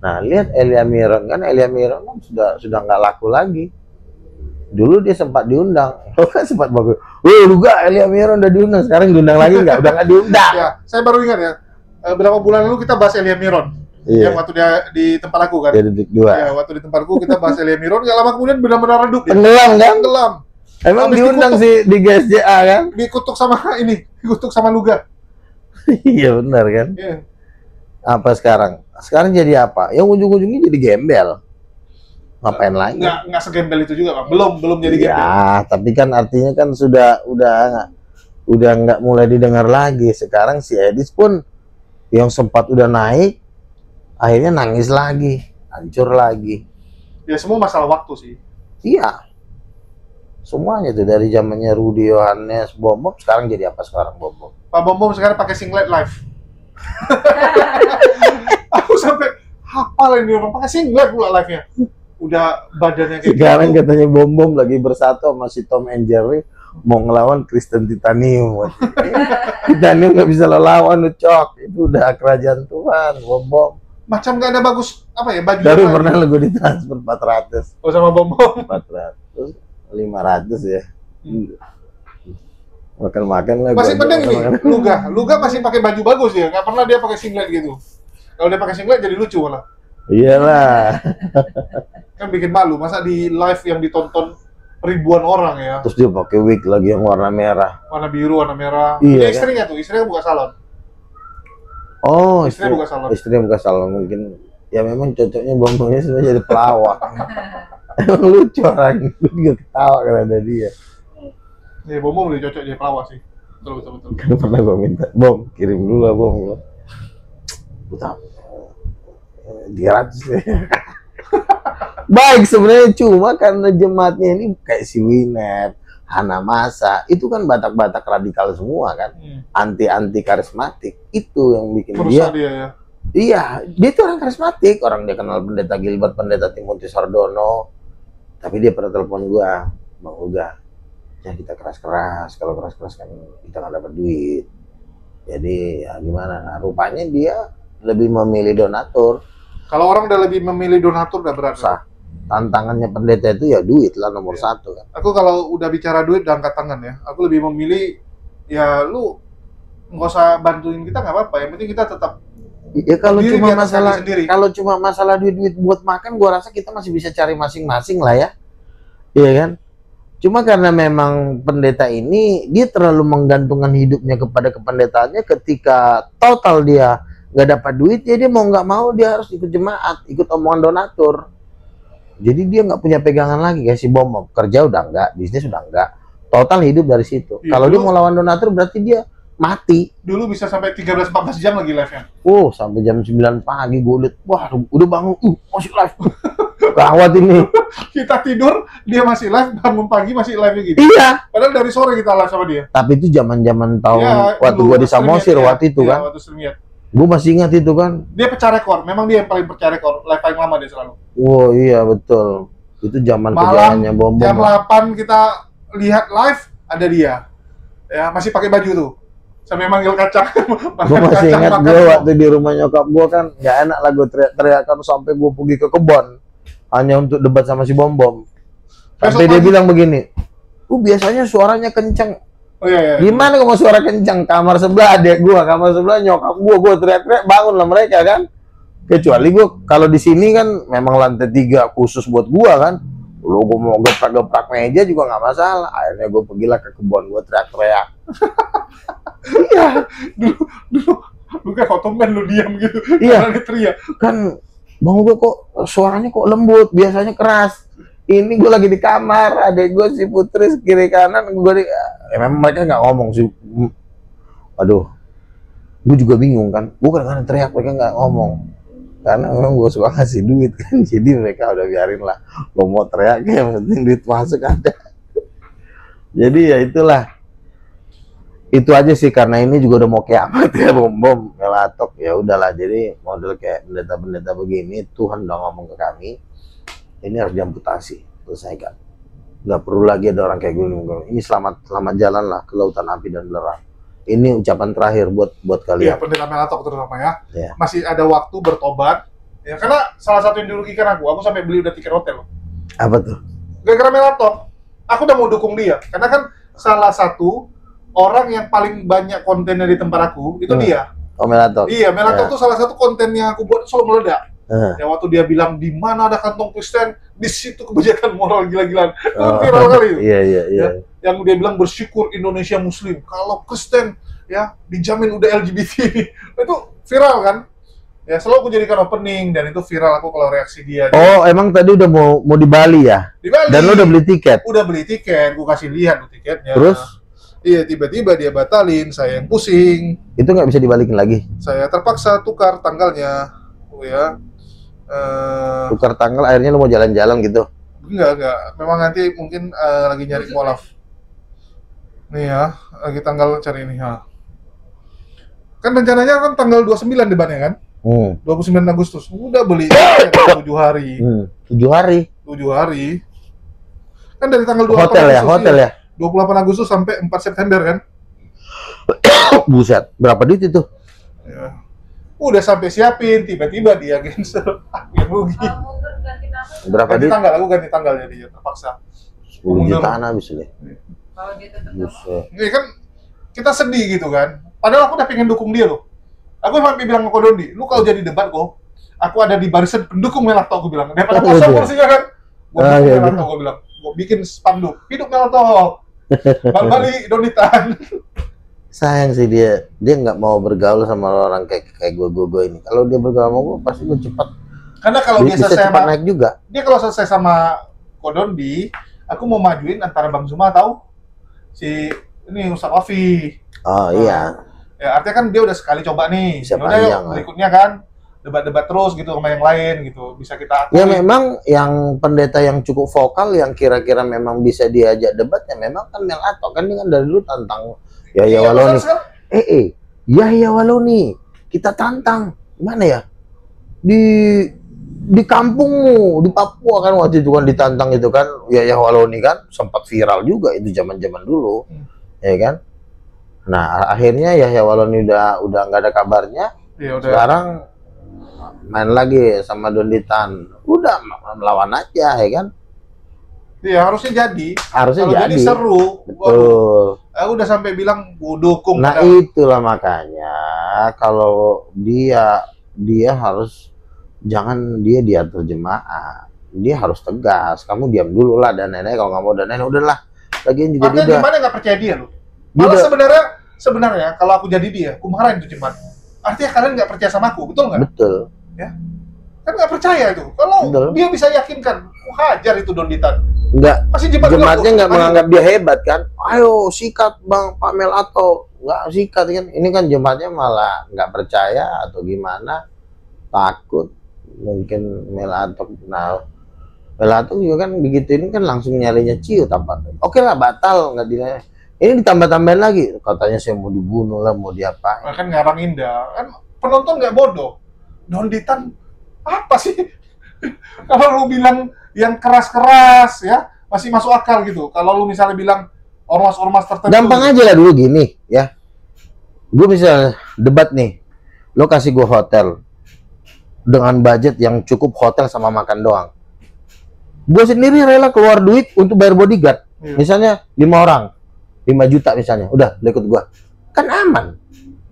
Nah, lihat Elia Miron kan, Elia Miron kan sudah nggak laku lagi. Dulu dia sempat diundang, kan sempat bagus. Luga Elia Miron udah diundang, sekarang diundang lagi nggak? Udah nggak diundang. Ya, saya baru ingat ya. Berapa bulan lalu kita bahas Elia Miron. Iya. Yang waktu dia di tempat aku kan. Dia Detik 2. Ya, waktu di tempatku kita bahas Elia Miron, nggak lama kemudian benar-benar redup dia. Tenggelam kan? Tenggelam. Emang Habis diundang dikutuk. sih di GSJA kan? Dikutuk sama ini, dikutuk sama Luga. Iya benar kan? Iya. Apa sekarang? Sekarang jadi apa? Yang ujung-ujungnya jadi gembel. Ngapain lagi? Nggak segembel itu juga, Bang. Belum jadi gembel. Ya, tapi kan artinya kan udah nggak mulai didengar lagi. Sekarang si Edis pun yang sempat udah naik, akhirnya nangis lagi, hancur lagi. Ya semua masalah waktu sih. Iya, semuanya tuh dari zamannya Rudy Yohanes, Bom Bom, sekarang jadi apa sekarang Bom Bom? Pak Bom Bom sekarang pakai singlet live. Aku sampai hafal ini orang pakai singlet pula live-nya. Udah badannya kayak Sekarang gitu. katanya Bom Bom lagi bersatu sama si Tom and Jerry mau ngelawan Kristen Titanium. Titanium nggak bisa lo lawan, lu cok. Itu udah kerajaan Tuhan, Bom Bom. Macam nggak ada bagus apa ya baju. Baru apa? pernah lo gue ditransfer 400. Oh sama Bom Bom. 400, 500 ya. Makan-makan lah. Masih gua penting ini. makan-makan. Luga masih pakai baju bagus ya. Nggak pernah dia pakai singlet gitu. Kalau dia pakai singlet jadi lucu malah. Iyalah. Kan bikin malu. Masa di live yang ditonton ribuan orang ya. Terus dia pakai wig lagi yang warna merah. Warna biru, warna merah. Iya, Punya kan? istrinya tuh. Istrinya buka salon. Oh, Istrinya buka salon. Istrinya buka salon mungkin. Ya memang cocoknya Bom-Bomnya sebenarnya jadi pelawak. Emang lucu orang. Gue juga ketawa kalau ada dia. Ya Bom Bom lebih cocok jadi pelawak sih. Betul. Kan pernah gue minta, Bom, kirim dulu lah Bom. Utang 300 ya. Baik sebenarnya, cuma karena jemaatnya ini kayak si Winnet, Hana Masa, itu kan Batak-Batak radikal semua kan, anti karismatik. Itu yang bikin Merusak dia ya. Iya, dia itu orang karismatik, orang dia kenal Pendeta Gilbert, Pendeta Timothy Sardono. Tapi dia pernah telepon gua, Bang Uga, ya kita keras-keras, kalau keras-keras kan kita nggak dapat duit. Jadi ya gimana? Nah, rupanya dia lebih memilih donatur. Kalau orang udah lebih memilih donatur udah berat. Sah. Tantangannya pendeta itu ya duit lah nomor satu kan. Aku kalau udah bicara duit udah angkat tangan ya. Aku lebih memilih ya lu nggak usah bantuin kita nggak apa-apa. Yang penting kita tetap Ya kalau berdiri cuma di atas masalah kaki sendiri. duit buat makan, gua rasa kita masih bisa cari masing-masing lah ya. Iya kan? Cuma karena memang pendeta ini dia terlalu menggantungkan hidupnya kepada kependetaannya, ketika total dia nggak dapat duit, ya dia mau nggak mau dia harus ikut jemaat, ikut omongan donatur. Jadi dia nggak punya pegangan lagi kayak si Bom. Kerja udah enggak, bisnis udah enggak, total hidup dari situ. Iya, Kalau dia dulu- mau lawan donatur berarti dia mati. Dulu bisa sampai 13-14 jam lagi live-nya. Sampai jam 9 pagi gue liat, wah udah bangun, masih live. Gawat ini. Kita tidur, dia masih live, bangun pagi masih live gitu. Iya. Padahal dari sore kita live sama dia. Tapi itu zaman-zaman tahun Ya, waktu dulu, gua di Samosir Streamyard, waktu itu ya, kan. Waktu Streamyard. Gue masih ingat itu kan. Dia pecah rekor. Memang dia yang paling pecah rekor. Live paling lama dia selalu. Wow, iya betul. Itu zaman Malam kejayaannya Bom jam Bom. 8 kita lihat live, ada dia. Ya, masih pakai baju tuh. Sampai manggil kacang. Gue masih ingat gue waktu di rumah nyokap gue kan nggak enak lah gue teriak-teriakan sampai gue pergi ke kebun hanya untuk debat sama si Bom Bom. Sampai Besok dia pagi. bilang begini, biasanya suaranya kenceng. Oh iya. Gimana kalau suara kenceng? Kamar sebelah adek gua, kamar sebelah nyokap gua teriak-teriak bangun lah mereka kan. Kecuali gua kalau di sini kan memang lantai 3 khusus buat gua kan. Lu gua mau geprak-geprak meja juga nggak masalah. Akhirnya gua pergilah ke kebun, gua teriak-teriak. Iya, Lu kayak ottoman lu diam gitu. Iya. Karena dia teriak. kan Bang gua kok suaranya kok lembut, biasanya keras. Ini gue lagi di kamar, adek gue si Putri kiri kanan, memang mereka nggak ngomong sih. Aduh, gue juga bingung kan. Gue kadang-kadang teriak, mereka nggak ngomong. Karena memang gue suka ngasih duit kan, jadi mereka udah biarin lah. Gue mau teriak, yang penting duit masuk ada. Jadi ya itulah. Itu aja sih, karena ini juga udah mau kiamat ya, Bom ngelatok. Ya udahlah, jadi model kayak pendeta-pendeta begini, Tuhan udah ngomong ke kami. Ini harus diamputasi, selesaikan. Nggak perlu lagi ada orang kayak gini. Ini selamat jalan lah ke lautan api dan belerang. ini ucapan terakhir buat Iya, kalian. pendeta Melato terutama ya. Ya. Masih ada waktu bertobat. Ya, karena salah satu yang dirugikan aku sampai beli udah tiket hotel loh. Apa tuh? Gara-gara Melato, aku udah mau dukung dia. Karena kan salah satu orang yang paling banyak kontennya di tempat aku itu dia. Oh, Melato. Iya, Melato Ya. tuh salah satu konten yang aku buat selalu meledak. Eh. Ya waktu dia bilang di mana ada kantong Kristen, di situ kebijakan moral gila-gilaan. Itu Oh. viral kali itu. Iya, iya, iya. Yang dia bilang bersyukur Indonesia Muslim. Kalau Kristen ya dijamin udah LGBT. Itu viral kan? Ya selalu aku jadikan opening dan itu viral aku kalau reaksi dia. Oh, emang tadi udah mau di Bali ya? Di Bali. Dan lo udah beli tiket? Udah beli tiket, gua kasih lihat tuh tiketnya. Terus? Iya, tiba-tiba dia batalin, saya yang pusing. Itu nggak bisa dibalikin lagi? Saya terpaksa tukar tanggalnya. Oh ya. Tukar tanggal, akhirnya lo mau jalan-jalan gitu? Enggak. Memang nanti mungkin lagi nyari mualaf. Nih ya, lagi tanggal cari ini ya. Kan rencananya kan tanggal 29 depannya kan? 29 Agustus. Udah beli 7 hari. 7 hari? 7 hari. Kan dari tanggal 28 Hotel ya? Agustus, Hotel iya. ya? 28 Agustus sampai 4 September kan? Buset, berapa duit itu? Ya. Udah sampai siapin, tiba-tiba dia cancel. Aku yang rugi. Berapa Ganti duit? tanggal, aku ganti tanggal jadi terpaksa. 10 jutaan habis ini. Kalau dia tetap Buset. Ini kan kita sedih gitu kan. Padahal aku udah pengen dukung dia loh. Aku sampai bilang ke Kodondi, lu kalau jadi debat kok, aku ada di barisan pendukung Melato, aku bilang. Daripada Oh, kosong iya. kursinya kan. Gua Ah, dukung iya, Melato, iya. gua bilang. Gua bikin spanduk, hidup Melato. Balik Donitan. Sayang sih dia nggak mau bergaul sama orang kayak gue ini. Kalau dia bergaul sama gue, pasti gue cepat Karena kalau dia bisa selesai cepat sama, naik juga. dia kalau selesai sama Kodondi, aku mau majuin antara Bang Zuma tahu si ini Ustaz Wafi. Oh iya. Ya artinya kan dia udah sekali coba nih. Bisa Yaudah yuk, panjang, berikutnya kan debat-debat terus gitu sama yang lain gitu. Bisa kita Ya memang yang pendeta yang cukup vokal yang kira-kira memang bisa diajak debat ya memang kan Melato kan dia kan dari dulu tantang Yahya Waloni. masalah Yahya Waloni kita tantang mana ya di kampungmu di Papua kan waktu itu kan ditantang itu kan Yahya Waloni kan sempat viral juga itu zaman-zaman dulu ya kan. Nah akhirnya Yahya Waloni udah nggak ada kabarnya. Ya udah. Sekarang main lagi sama Donitan, udah melawan aja ya kan. Iya harusnya jadi. Harusnya Kalau jadi. seru. Waduh, Betul. aku udah sampai bilang gua dukung. Nah padahal. itulah makanya kalau dia harus jangan dia diatur jemaah, dia harus tegas. Kamu diam dulu lah dan nenek kalau nggak mau dan nenek udahlah. Lagian juga Artinya dia gimana nggak percaya dia loh. Dia Malah udah- sebenarnya kalau aku jadi dia, aku marahin tuh cuman. Artinya kalian nggak percaya sama aku, betul nggak? betul. Kan nggak percaya itu. Kalau Betul. dia bisa yakinkan, aku hajar itu Donitan. Nggak, Pasti jemaat jemaatnya nggak ayo. menganggap dia hebat kan. Ayo sikat Bang Pak Melato, nggak sikat kan. Ini kan jemaatnya malah nggak percaya atau gimana, takut mungkin Melato. Nah Melato juga kan begitu ini kan langsung nyarinya ciut apa. Oke lah batal nggak dinilai. Ini ditambah-tambahin lagi katanya saya mau dibunuh lah mau diapain. Kan ngarang indah. Kan penonton nggak bodoh. Donitan apa sih? Kalau lu bilang yang keras-keras ya masih masuk akal gitu. Kalau lu misalnya bilang ormas-ormas tertentu. Gampang aja lah dulu gini ya. Gue bisa debat nih. Lo kasih gue hotel dengan budget yang cukup hotel sama makan doang. Gue sendiri rela keluar duit untuk bayar bodyguard. Iya. Misalnya 5 orang, 5 juta misalnya. Udah, lo ikut gue. Kan aman.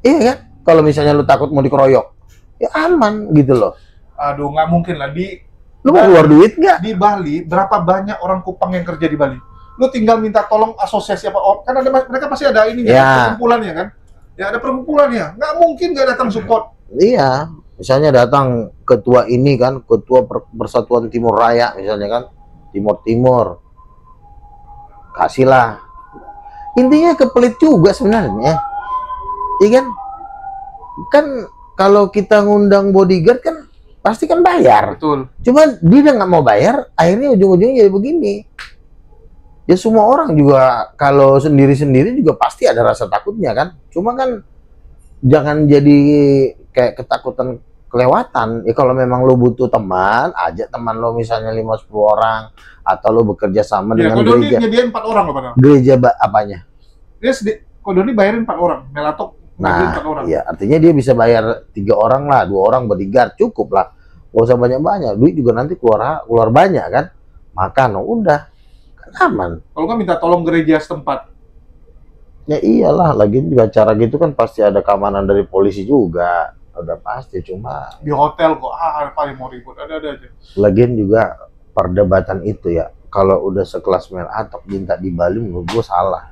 Iya kan? Kalau misalnya lo takut mau dikeroyok, ya aman gitu loh. Aduh, nggak mungkin lah di Lo mau keluar duit nggak? di Bali. Berapa banyak orang Kupang yang kerja di Bali? Lu tinggal minta tolong asosiasi apa? Kan ada mereka pasti ada ini Ya. perkumpulannya kan? Ya ada perkumpulannya. Nggak mungkin nggak datang support. Iya. Misalnya datang ketua ini kan, ketua Persatuan Timur Raya misalnya kan, Timur. Kasihlah. Intinya kepelit juga sebenarnya. Iya kan? Kan kalau kita ngundang bodyguard kan pasti kan bayar. Betul. Cuman dia nggak mau bayar, akhirnya ujung-ujungnya jadi begini. Ya semua orang juga kalau sendiri-sendiri juga pasti ada rasa takutnya kan. Cuma kan jangan jadi kayak ketakutan kelewatan. Ya kalau memang lo butuh teman, ajak teman lo misalnya 5-10 orang atau lo bekerja sama Ya dengan kalau dia gereja. nyediain 4 orang loh padahal. Gereja apanya? Dia Kodoni bayarin 4 orang, Melatok bayarin 4 orang. Iya, artinya dia bisa bayar 3 orang lah, 2 orang bodyguard cukup lah. Gak usah banyak-banyak, duit juga nanti keluar banyak kan. Makan, udah kan aman. Kalau nggak minta tolong gereja setempat. Ya iyalah, lagi juga acara gitu kan pasti ada keamanan dari polisi juga. Udah pasti, cuma Di hotel kok, paling mau ribut, ada aja. lagian juga perdebatan itu ya. Kalau udah sekelas Mel Atok minta di Bali, menurut gue salah.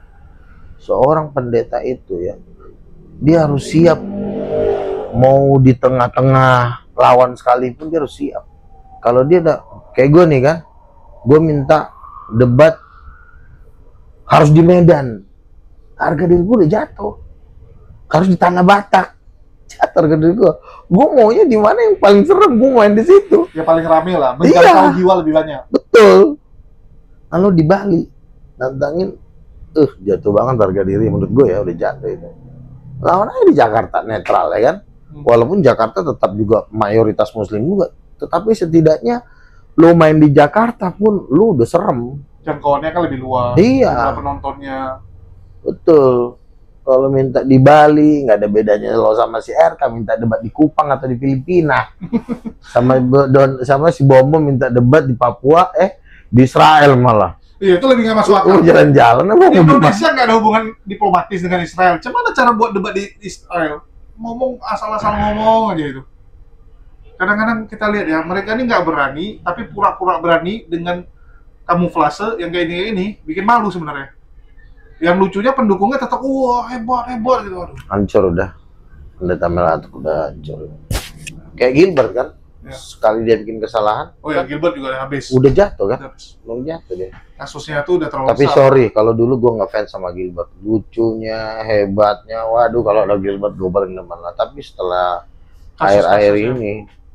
Seorang pendeta itu ya, dia harus siap. Mau di tengah-tengah lawan sekalipun dia harus siap. Kalau dia udah kayak gue nih kan, gue minta debat harus di Medan. Harga diri gue udah jatuh. Harus di Tanah Batak. Jatuh harga diri gue. Gue maunya di mana yang paling serem, gue main di situ. Ya paling rame lah, menjangkau jiwa lebih banyak. Betul. Lalu di Bali nantangin, jatuh banget harga diri menurut gue ya, udah jatuh itu. Lawan aja di Jakarta netral ya kan. Walaupun Jakarta tetap juga mayoritas Muslim juga, tetapi setidaknya lu main di Jakarta pun lu udah serem. Jangkauannya kan lebih luas. Iya. Jumlah penontonnya. Betul. Kalau minta di Bali nggak ada bedanya lo sama si RK minta debat di Kupang atau di Filipina. sama si Bomo minta debat di Papua, di Israel malah. Iya, itu lebih nggak masuk akal. Jalan-jalan apa? Indonesia nggak ada hubungan diplomatis dengan Israel. Gimana cara buat debat di Israel? Ngomong asal-asal ngomong aja itu. Kadang-kadang kita lihat ya, mereka ini nggak berani, tapi pura-pura berani dengan kamuflase yang kayak ini bikin malu sebenarnya. Yang lucunya pendukungnya tetap wah hebat gitu. Aduh. Hancur udah. Pendeta Melatok udah hancur. Kayak Gilbert kan? Ya. Sekali dia bikin kesalahan. Oh ya, Gilbert juga habis. Udah jatuh kan? Udah habis. Belum jatuh dia. Kasusnya tuh udah terlalu Tapi besar. sorry, kalau dulu gue nggak fans sama Gilbert. Lucunya, hebatnya, waduh kalau ada Gilbert gue paling demen lah. Tapi setelah akhir-akhir ini,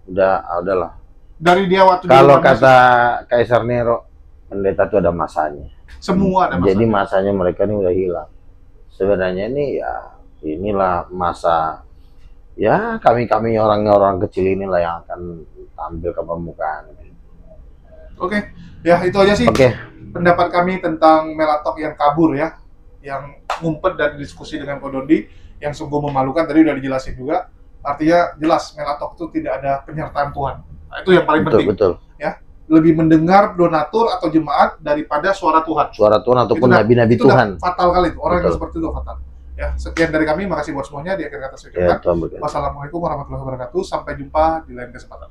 udahlah. Dari dia waktu Kalau di kata Kaisar Nero, pendeta itu ada masanya. semua ada Jadi masalah. masanya mereka ini udah hilang. Sebenarnya ini ya inilah masa ya kami orang-orang kecil inilah yang akan tampil ke permukaan. Oke, ya itu aja sih Oke. pendapat kami tentang Melatok yang kabur ya, yang ngumpet dan diskusi dengan Kodondi yang sungguh memalukan. Tadi udah dijelasin juga. Artinya jelas Melatok itu tidak ada penyertaan Tuhan. Nah, itu yang paling penting. Betul. Ya, lebih mendengar donatur atau jemaat daripada suara Tuhan. Suara Tuhan ataupun Itu nabi-nabi itu Tuhan. fatal kali itu. Orang yang Betul. seperti itu fatal. Ya, sekian dari kami. Makasih buat semuanya. Di akhir kata saya Ya, ucapkan Tuhan berkati. wassalamualaikum warahmatullahi wabarakatuh. Sampai jumpa di lain kesempatan.